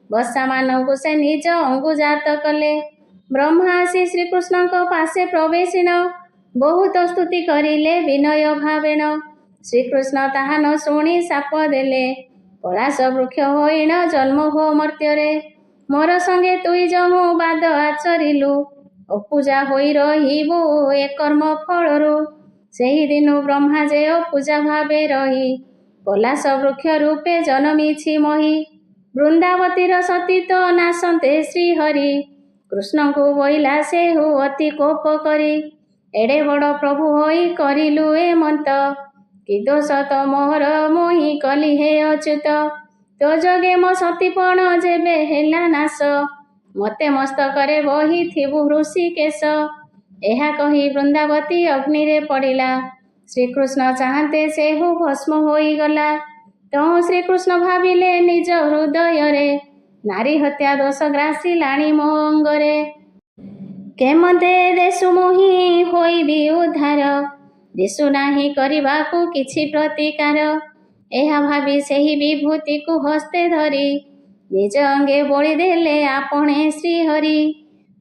ବସାମାନଙ୍କୁ ସେ ନିଜ ଅଙ୍ଗୁଜାତ କଲେ। ବ୍ରହ୍ମା ଆସି ଶ୍ରୀକୃଷ୍ଣଙ୍କ ପାଶେ ପ୍ରବେଶିଣ ବହୁତ ସ୍ତୁତି କରିଲେ ବିନୟ ଭାବେଣ। ଶ୍ରୀକୃଷ୍ଣ ତାହା ନ ଶୁଣି ଶାପ ଦେଲେ ପଳାଶ ବୃକ୍ଷ ହୋଇଣ ଜନ୍ମ ହୋ ମର୍ତ୍ତ୍ୟରେ। ମୋର ସଙ୍ଗେ ତୁଇ ଯହୁଁ ବାଦ ଆଚରିଲୁ ଅପୂଜା ହୋଇ ରହିବୁ ଏ କର୍ମ ଫଳରୁ। ସେହିଦିନୁ ବ୍ରହ୍ମା ଯେ ଅପୂଜା ଭାବେ ରହି ପଲାଶ ବୃକ୍ଷ ରୂପେ ଜନମିଛି ମହି। ବୃନ୍ଦାବତୀର ସତୀତ୍ୱ ନାଶନ୍ତେ ଶ୍ରୀହରି କୃଷ୍ଣଙ୍କୁ ବୋଇଲା ସେହୁ ଅତି କୋପ କରି। ଏଡ଼େ ବଡ଼ ପ୍ରଭୁ ହୋଇ କରିଲୁ ଏ ମନ୍ତ କି ଦୋଷ ତମୋର ମୁହିଁ କଲି ହେ ଅଚ୍ୟୁତ। ତୋ ଯୋଗେ ମୋ ସତୀପଣ ଯେବେ ହେଲା ନାଶ ମୋତେ ମସ୍ତକରେ ବହିଥିବୁ ହୃଷିକେଶ। ଏହା କହି ବୃନ୍ଦାବତୀ ଅଗ୍ନିରେ ପଡ଼ିଲା ଶ୍ରୀକୃଷ୍ଣ ଚାହାନ୍ତେ ସେହୁ ଭସ୍ମ ହୋଇଗଲା। ତହୁଁ ଶ୍ରୀକୃଷ୍ଣ ଭାବିଲେ ନିଜ ହୃଦୟରେ ନାରୀ ହତ୍ୟା ଦୋଷ ଗ୍ରାସିଲାଣି ମୋ ଅଙ୍ଗରେ। କେମନ୍ତେ ଦେଶୁ ମୁହିଁ ହୋଇବି ଉଦ୍ଧାର ଦିଶୁ ନାହିଁ କରିବାକୁ କିଛି ପ୍ରତିକାର। ଏହା ଭାବି ସେହି ବିଭୂତିକୁ ହସ୍ତେ ଧରି ନିଜ ଅଙ୍ଗେ ବୋଳି ଦେଲେ ଆପଣେ ଶ୍ରୀହରି।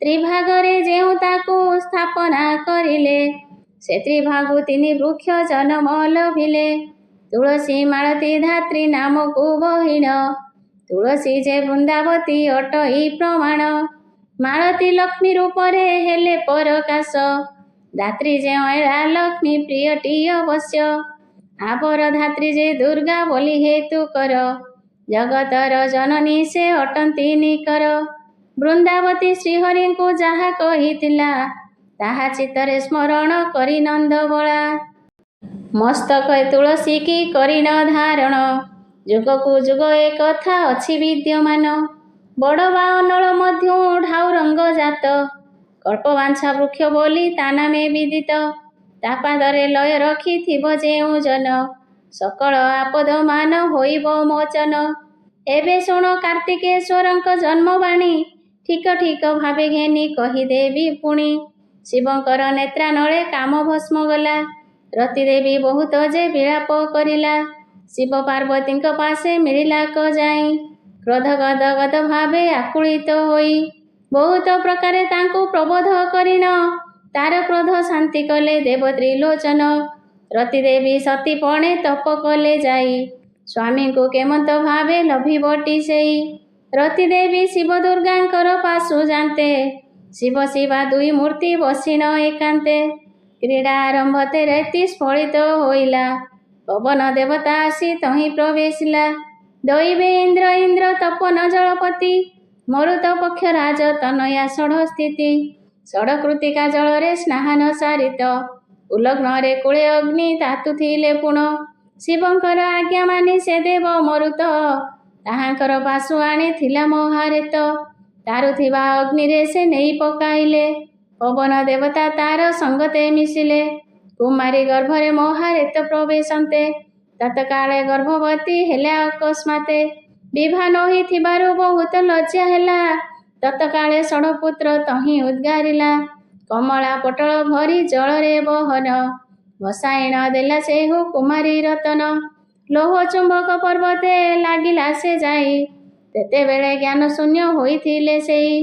ତ୍ରିଭାଗରେ ଯେଉଁ ତାକୁ ସ୍ଥାପନା କରିଲେ ସେ ତ୍ରିଭାଗୁ ତିନି ବୃକ୍ଷ ଜନମ ଲଭିଲେ। ତୁଳସୀ ମାଳତୀ ଧାତ୍ରୀ ନାମକୁ ବହିଣ ତୁଳସୀ ଯେ ବୃନ୍ଦାବତୀ ଅଟଇ ପ୍ରମାଣ। ମାଳତୀ ଲକ୍ଷ୍ମୀ ରୂପରେ ହେଲେ ପରକାଶ ଧାତ୍ରୀ ଯେଉଁ ଏଳା ଲକ୍ଷ୍ମୀ ପ୍ରିୟଟି ଅବଶ୍ୟ। ଆବର ଧାତ୍ରୀ ଯେ ଦୁର୍ଗା ବୋଲି ହେତୁକର ଜଗତର ଜନନୀ ସେ ଅଟନ୍ତି ନିକର। ବୃନ୍ଦାବତୀ ଶ୍ରୀହରିଙ୍କୁ ଯାହା କହିଥିଲା ତାହା ଚିତ୍ତରେ ସ୍ମରଣ କରି ନନ୍ଦବଳା। ମସ୍ତକ ତୁଳସୀ କି କରିଣ ଧାରଣ ଯୁଗକୁ ଯୁଗ ଏ କଥା ଅଛି ବିଦ୍ୟମାନ। ବଡ଼ ବା ଅନଳ ମଧ୍ୟୁ ଢାଉରଙ୍ଗ ଜାତ କଳ୍ପବାଞ୍ଛା ବୃକ୍ଷ ବୋଲି ତା ନାମେ ବିଦିତ। ତା ପାଦରେ ଲୟ ରଖିଥିବ ଯେଉଁ ଜନ ସକଳ ଆପଦ ମାନ ହୋଇବ ମୋଚନ। ଏବେ ଶୁଣ କାର୍ତ୍ତିକେଶ୍ୱରଙ୍କ ଜନ୍ମବାଣୀ ଠିକ ଠିକ ଭାବେ ଘେନି କହିଦେବି ପୁଣି। ଶିବଙ୍କର ନେତ୍ରାନଳେ କାମ ଭସ୍ମ ଗଲା ରତି ଦେବୀ ବହୁତ ଯେ ବିଳାପ କରିଲା। ଶିବ ପାର୍ବତୀଙ୍କ ପାଶେ ମିଳିଲା କ ଯାଇ କ୍ରୋଧ ଗଦ ଗଦ ଭାବେ ଆକୁଳିତ ହୋଇ। ବହୁତ ପ୍ରକାରେ ତାଙ୍କୁ ପ୍ରବୋଧ କରିଣ ତାର କ୍ରୋଧ ଶାନ୍ତି କଲେ ଦେବ ତ୍ରିଲୋଚନ। ରତି ଦେବୀ ସତୀ ପଣେ ତପ କଲେ ଯାଇ ସ୍ୱାମୀଙ୍କୁ କେମନ୍ତ ଭାବେ ଲଭିବଟି ସେଇ। ରତି ଦେବୀ ଶିବ ଦୁର୍ଗାଙ୍କର ପାଶୁ ଯାନ୍ତେ ଶିବ ଶିବା ଦୁଇ ମୂର୍ତ୍ତି ବସିଣ ଏକାନ୍ତେ। କ୍ରୀଡ଼ା ଆରମ୍ଭ ତେରେତି ସ୍ଫଳିତ ହୋଇଲା ପବନ ଦେବତା ଆସି ତହିଁ ପ୍ରବେଶିଲା। ଦଇବେ ଇନ୍ଦ୍ର ଇନ୍ଦ୍ର ତପନ ଜଳପତି ମରୁତ ପକ୍ଷ ରାଜ ତନୟା ଷଢ଼ ସ୍ଥିତି। ଷଢ଼ କୃତିକା ଜଳରେ ସ୍ନାହାନ ସାରିତ ଉଲଗ୍ନରେ କୂଳେ ଅଗ୍ନି ତାତୁଥିଲେ ପୁଣ। ଶିବଙ୍କର ଆଜ୍ଞା ମାନି ସେ ଦେବ ମରୁତ ତାହାଙ୍କର ପାଶୁ ଆଣିଥିଲା ମହାରେତ। ତାରୁଥିବା ଅଗ୍ନିରେ ସେ ନେଇ ପକାଇଲେ ପବନ ଦେବତା ତାର ସଙ୍ଗତେ ମିଶିଲେ। କୁମାରୀ ଗର୍ଭରେ ମହାରେତ ପ୍ରବେଶନ୍ତେ ତତ୍କାଳେ ଗର୍ଭବତୀ ହେଲେ ଅକସ୍ମାତେ ବିଭା ନ ହୋଇଥିବାରୁ ବହୁତ ଲଜ୍ଜା ହେଲା। ତତ୍କାଳେ ଷଡ଼ପୁତ୍ର ତହିଁ ଉଦ୍ଗାରିଲା କମଳା ପୋଟଳ ଭରି ଜଳରେ ବହନ ଭସାଇଣ ଦେଲା ସେହୁ କୁମାରୀ ରତନ ଲୌହ ଚୁମ୍ବକ ପର୍ବତେ ଲାଗିଲା ସେ ଯାଇ ତେତେବେଳେ ଜ୍ଞାନ ଶୂନ୍ୟ ହୋଇଥିଲେ ସେଇ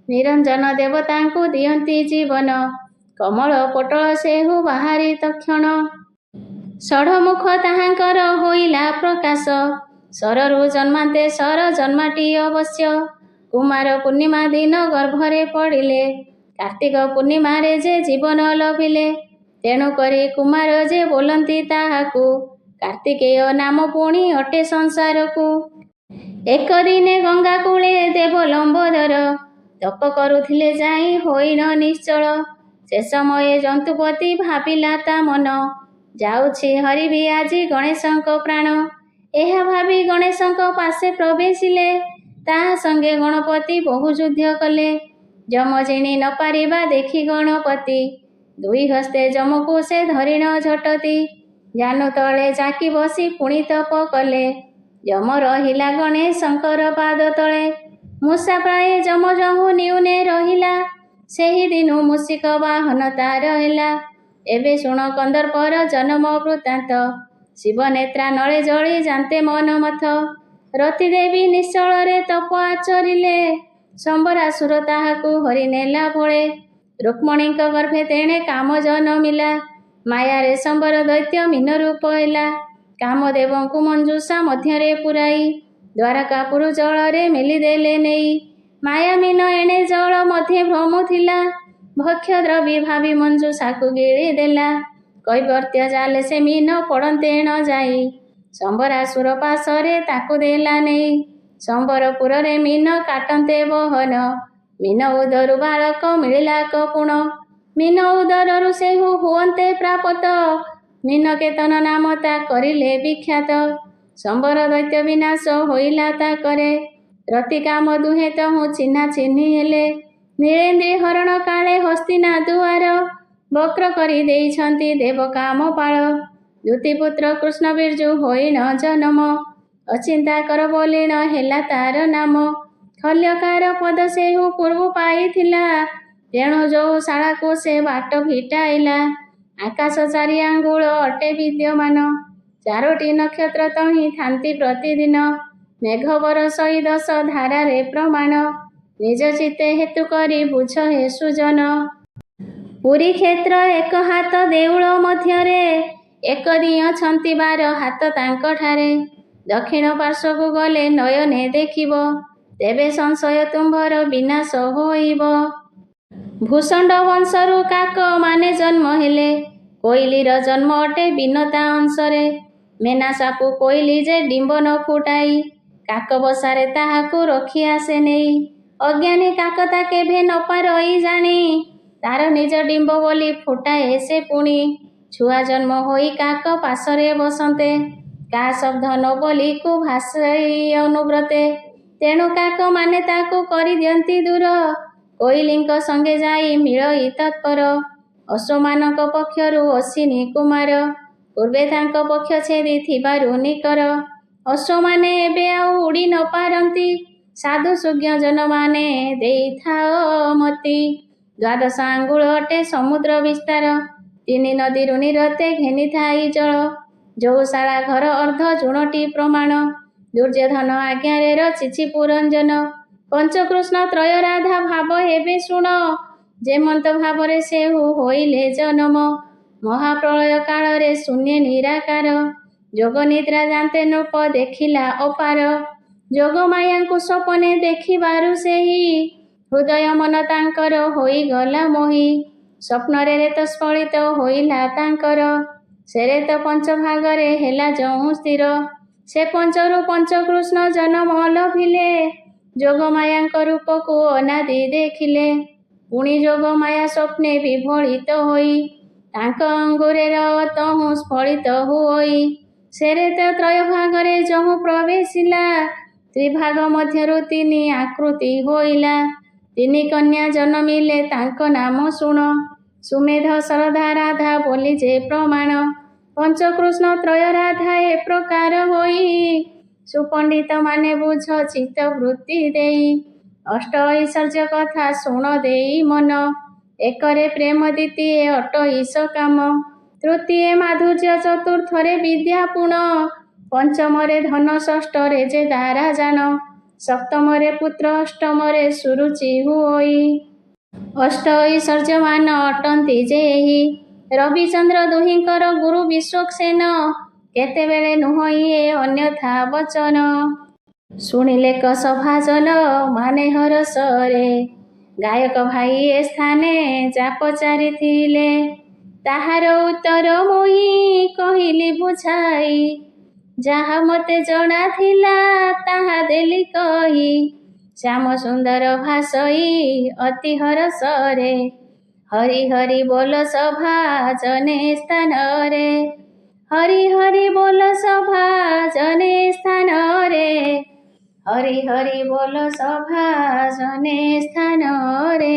ନିରଞ୍ଜନ ଦେବତାଙ୍କୁ ଦିଅନ୍ତି ଜୀବନ କମଳ ପୋଟଳ ସେହୁ ବାହାରି ତକ୍ଷଣ ଷଢ଼ମୁଖ ତାହାଙ୍କର ହୋଇଲା ପ୍ରକାଶ ଶରରୁ ଜନ୍ମାନ୍ତେ ଶର ଜନ୍ମାଟି ଅବଶ୍ୟ କୁମାର ପୂର୍ଣ୍ଣିମା ଦିନ ଗର୍ଭରେ ପଡ଼ିଲେ କାର୍ତ୍ତିକ ପୂର୍ଣ୍ଣିମାରେ ଯେ ଜୀବନ ଲଭିଲେ ତେଣୁ କରି କୁମାର ଯେ ବୋଲନ୍ତି ତାହାକୁ କାର୍ତ୍ତିକେୟ ନାମ ପୁଣି ଅଟେ ସଂସାରକୁ। ଏକଦିନେ ଗଙ୍ଗା କୂଳେ ଦେବ ଲମ୍ବୋଦର ତପ କରୁଥିଲେ ଯାଇ ହୋଇନ ନିଶ୍ଚଳ ସେ ସମୟେ ଜନ୍ତୁପତି ଭାବିଲା ତା ମନ ଯାଉଛି ହରିବି ଆଜି ଗଣେଶଙ୍କ ପ୍ରାଣ ଏହା ଭାବି ଗଣେଶଙ୍କ ପାଶେ ପ୍ରବେଶିଲେ ତାହା ସଙ୍ଗେ ଗଣପତି ବହୁ ଯୁଦ୍ଧ କଲେ ଯମ ଜିଣି ନ ପାରିବା ଦେଖି ଗଣପତି ଦୁଇ ହସ୍ତେ ଯମକୁ ସେ ଧରିଣ ଝଟତି ଜାନୁ ତଳେ ଜାକି ବସି ପୁଣି ତପ କଲେ ଯମ ରହିଲା ଗଣେଶଙ୍କର ପାଦ ତଳେ ମୂଷା ପ୍ରାୟ ଯମ ଯହୁ ନିଉନେ ରହିଲା ସେହି ଦିନୁ ମୂଷିକ ବାହନ ତାର ହେଲା। ଏବେ ଶୁଣ କନ୍ଦର୍ପର ଜନମ ବୃତ୍ତାନ୍ତ ଶିବ ନେତ୍ରା ନଳେ ଜଳି ଯାନ୍ତେ ମନ ମଥ ରତି ଦେବୀ ନିଶ୍ଚଳରେ ତପ ଆଚରିଲେ ସମ୍ବରାସୁର ତାହାକୁ ହରି ନେଲା ଭଳେ ରୁକ୍ମଣୀଙ୍କ ଗର୍ଭେ ତେଣେ କାମ ଜନମିଲା ମାୟାରେ ସମ୍ବର ଦୈତ୍ୟ ମୀନ ରୂପ ହେଲା କାମଦେବଙ୍କୁ ମଞ୍ଜୁଷା ମଧ୍ୟରେ ପୁରାଇ ଦ୍ୱାରକାପୁର ଜଳରେ ମେଲିଦେଲେ ନେଇ ମାୟା ମୀନ ଏଣେ ଜଳ ମଧ୍ୟ ଭ୍ରମୁଥିଲା ଭକ୍ଷ ଦ୍ରବୀ ଭାବି ମଞ୍ଜୁଷାକୁ ଗିଳି ଦେଲା କୈବର୍ତ୍ୟ ଜାଲେ ସେ ମୀନ ପଡ଼ନ୍ତେଣ ଯାଇ ସମ୍ବରାସୁର ପାଶରେ ତାକୁ ଦେଲା ନେଇ ସମ୍ବରପୁରରେ ମୀନ କାଟନ୍ତେ ବହନ ମୀନ ଉଦରୁ ବାଳକ ମିଳିଲା କପୁଣ ମୀନ ଉଦରରୁ ସେହୁ ହୁଅନ୍ତେ ପ୍ରାପତ ମୀନ କେତନ ନାମ ତା କରିଲେ ବିଖ୍ୟାତ ସମ୍ବର ଦୈତ୍ୟ ବିନାଶ ହୋଇଲା ତା କରେ ରତି କାମ ଦୁହେଁ ତହୁଁ ଚିହ୍ନା ଚିହ୍ନି ହେଲେ ନୀଳେନ୍ଦ୍ରୀ ହରଣ କାଳେ ହସ୍ତିନା ଦୁଆର ବକ୍ର କରି ଦେଇଛନ୍ତି ଦେବ କାମ ପାଳ ଦ୍ୟୁତିପୁତ୍ର କୃଷ୍ଣ ବିର୍ଜୁ ହୋଇଣ ଜନମ ଅଚିନ୍ତା କର ବୋଲିଣ ହେଲା ତାର ନାମ ଖଲ୍ୟକାର ପଦ ସେହୁ ପୂର୍ବୁ ପାଇଥିଲା ତେଣୁ ଯୋଉ ଶାଳାକୁ ସେ ବାଟ ଫିଟାଇଲା ଆକାଶ ଚାରି ଆଙ୍ଗୁଳ ଅଟେ ବିଦ୍ୟମାନ ଚାରୋଟି ନକ୍ଷତ୍ର ତହିଁ ଥାନ୍ତି ପ୍ରତିଦିନ ମେଘ ବରଷଇ 10 ଧାରାରେ ପ୍ରମାଣ ନିଜ ଚିତ୍ତେ ହେତୁ କରି ବୁଝ ହେ ସୁଜନ ପୁରୀ କ୍ଷେତ୍ର ଏକ ହାତ ଦେଉଳ ମଧ୍ୟରେ ଏକ ଦିଅଛନ୍ତି 12 ହାତ ତାଙ୍କଠାରେ ଦକ୍ଷିଣ ପାର୍ଶ୍ୱକୁ ଗଲେ ନୟନେ ଦେଖିବ ତେବେ ସଂଶୟ ତୁମ୍ଭର ବିନାଶ ହୋଇବ। ଭୂଷଣ୍ଡ ବଂଶରୁ କାକ ମାନେ ଜନ୍ମ ହେଲେ କୋଇଲିର ଜନ୍ମ ଅଟେ ବିନତା ଅଂଶରେ ମେନା ସାପୁ କୋଇଲି ଯେ ଡିମ୍ବ ନ ଫୁଟାଇ କାକ ବସାରେ ତାହାକୁ ରଖି ଆସେ ନେଇ ଅଜ୍ଞାନୀ କାକ ତା କେଭେ ନ ପାରଇ ଜାଣି ତାର ନିଜ ଡିମ୍ବ ବୋଲି ଫୁଟାଏ ସେ ପୁଣି ଛୁଆ ଜନ୍ମ ହୋଇ କାକ ପାଶରେ ବସନ୍ତେ କା ଶବ୍ଦ ନ ବୋଲି କୁ ଭାଷଇ ଅନୁବ୍ରତେ ତେଣୁ କାକ ମାନେ ତାକୁ କରିଦିଅନ୍ତି ଦୂର କୋଇଲିଙ୍କ ସଙ୍ଗେ ଯାଇ ମିଳଇ ତତ୍ପର ଅଶ୍ୱମାନଙ୍କ ପକ୍ଷରୁ ଅଶ୍ବିନୀ କୁମାର ପୂର୍ବେ ତାଙ୍କ ପକ୍ଷ ଛେଦି ଥିବାରୁ ନିକର ଅଶ୍ୱମାନେ ଏବେ ଆଉ ଉଡ଼ି ନ ପାରନ୍ତି ସାଧୁ ସୁଜ୍ଞଜନମାନେ ଦେଇଥାଅ ମତି 12 ଆଙ୍ଗୁଳ ଅଟେ ସମୁଦ୍ର ବିସ୍ତାର 3 ନଦୀରୁ ନିରତେ ଘେନିଥାଇ ଜଳ ଯଉଶାଳା ଘର ଅର୍ଦ୍ଧ ଜୁଣଟି ପ୍ରମାଣ ଦୁର୍ଯ୍ୟୋଧନ ଆଜ୍ଞାରେ ରଚିଛି ପୁରଞ୍ଜନ ପଞ୍ଚକୃଷ୍ଣ ତ୍ରୟ ରାଧା ଭାବ ହେବେ ଶୁଣ ଯେମନ୍ତ ଭାବରେ ସେହୁ ହୋଇଲେ ଜନମ ମହାପ୍ରଳୟ କାଳରେ ଶୂନ୍ୟ ନିରାକାର ଯୋଗ ନିଦ୍ରା ଜାନ୍ତେ ନୃପ ଦେଖିଲା ଅପାର ଯୋଗ ମାୟାଙ୍କୁ ସ୍ୱପନେ ଦେଖିବାରୁ ସେହି ହୃଦୟ ମନ ତାଙ୍କର ହୋଇଗଲା ମୋହି ସ୍ୱପ୍ନରେ ରେତ ସ୍ଫଳିତ ହୋଇଲା ତାଙ୍କର ସେ ରେତ ପଞ୍ଚଭାଗରେ ହେଲା ଯହୁଁ ସ୍ଥିର ସେ ପଞ୍ଚରୁ ପଞ୍ଚକୃଷ୍ଣ ଜନମ ଲଭିଲେ ଯୋଗ ମାୟାଙ୍କ ରୂପକୁ ଅନାଦି ଦେଖିଲେ ପୁଣି ଯୋଗ ମାୟା ସ୍ୱପ୍ନେ ବିଭଳିତ ହୋଇ ତାଙ୍କ ଅଙ୍ଗୁରେର ତହୁଁ ସ୍ଫଳିତ ହୁଅଇ ସେ ରେତ ତ୍ରୟ ଭାଗରେ ଯହୁଁ ପ୍ରବେଶିଲା ତ୍ରିଭାଗ ମଧ୍ୟରୁ 3 ଆକୃତି ହୋଇଲା 3 କନ୍ୟା ଜନ୍ମିଲେ ତାଙ୍କ ନାମ ଶୁଣ ସୁମେଧ ଶରଧା ରାଧା ବୋଲି ଯେ ପ୍ରମାଣ, ପଞ୍ଚକୃଷ୍ଣ ତ୍ରୟ ରାଧା ଏ ପ୍ରକାର ହୋଇ, ସୁପଣ୍ଡିତ ମାନେ ବୁଝ ଚିତ୍ତ ବୃତ୍ତି ଦେଇ, ଅଷ୍ଟ ଐଶ୍ୱର୍ଯ୍ୟ କଥା ଶୁଣ ଦେଇ ମନ, ଏକରେ ପ୍ରେମ ଦ୍ୱିତୀୟ ଅଟ ଈଶ କାମ, ତୃତୀୟ ମାଧୁର୍ଯ୍ୟ ଚତୁର୍ଥରେ ବିଦ୍ୟା ପୁଣ, ପଞ୍ଚମରେ ଧନ ଷଷ୍ଠରେ ଯେ ଦାରା ଜାଣ, ସପ୍ତମରେ ପୁତ୍ର ଅଷ୍ଟମରେ ସୁରୁଚି ହୁଅଇ, ଅଷ୍ଟ ଐଶ୍ୱର୍ଯ୍ୟମାନ ଅଟନ୍ତି ଯେ ଏହି, ରବିଚନ୍ଦ୍ର ଦୁହିଁଙ୍କର ଗୁରୁ ବିଶ୍ୱକ୍ସେନ, କେତେବେଳେ ନୁହଁ ଇଏ ଅନ୍ୟଥା ବଚନ। ଶୁଣିଲେ କ ସଭାଜନ ମାନେ ହରସରେ, ଗାୟକ ଭାଇ ଏ ସ୍ଥାନେ ଚାପ ଚାରିଥିଲେ, ତାହାର ଉତ୍ତର ମୁହିଁ କହିଲି ବୁଝାଇ, ଯାହା ମୋତେ ଜଣା ଥିଲା ତାହା ଦେଲି କହି, ଶ୍ୟାମ ସୁନ୍ଦର ଭାଷଇ ଅତି ହରସରେ, ହରି ହରି ବୋଲ ସଭା ଜନେ ସ୍ଥାନରେ, ହରି ହରି ବୋଲ ସଭା ଜନେ ସ୍ଥାନରେ, ହରି ହରି ବୋଲ ସଭା ଜନେ ସ୍ଥାନରେ।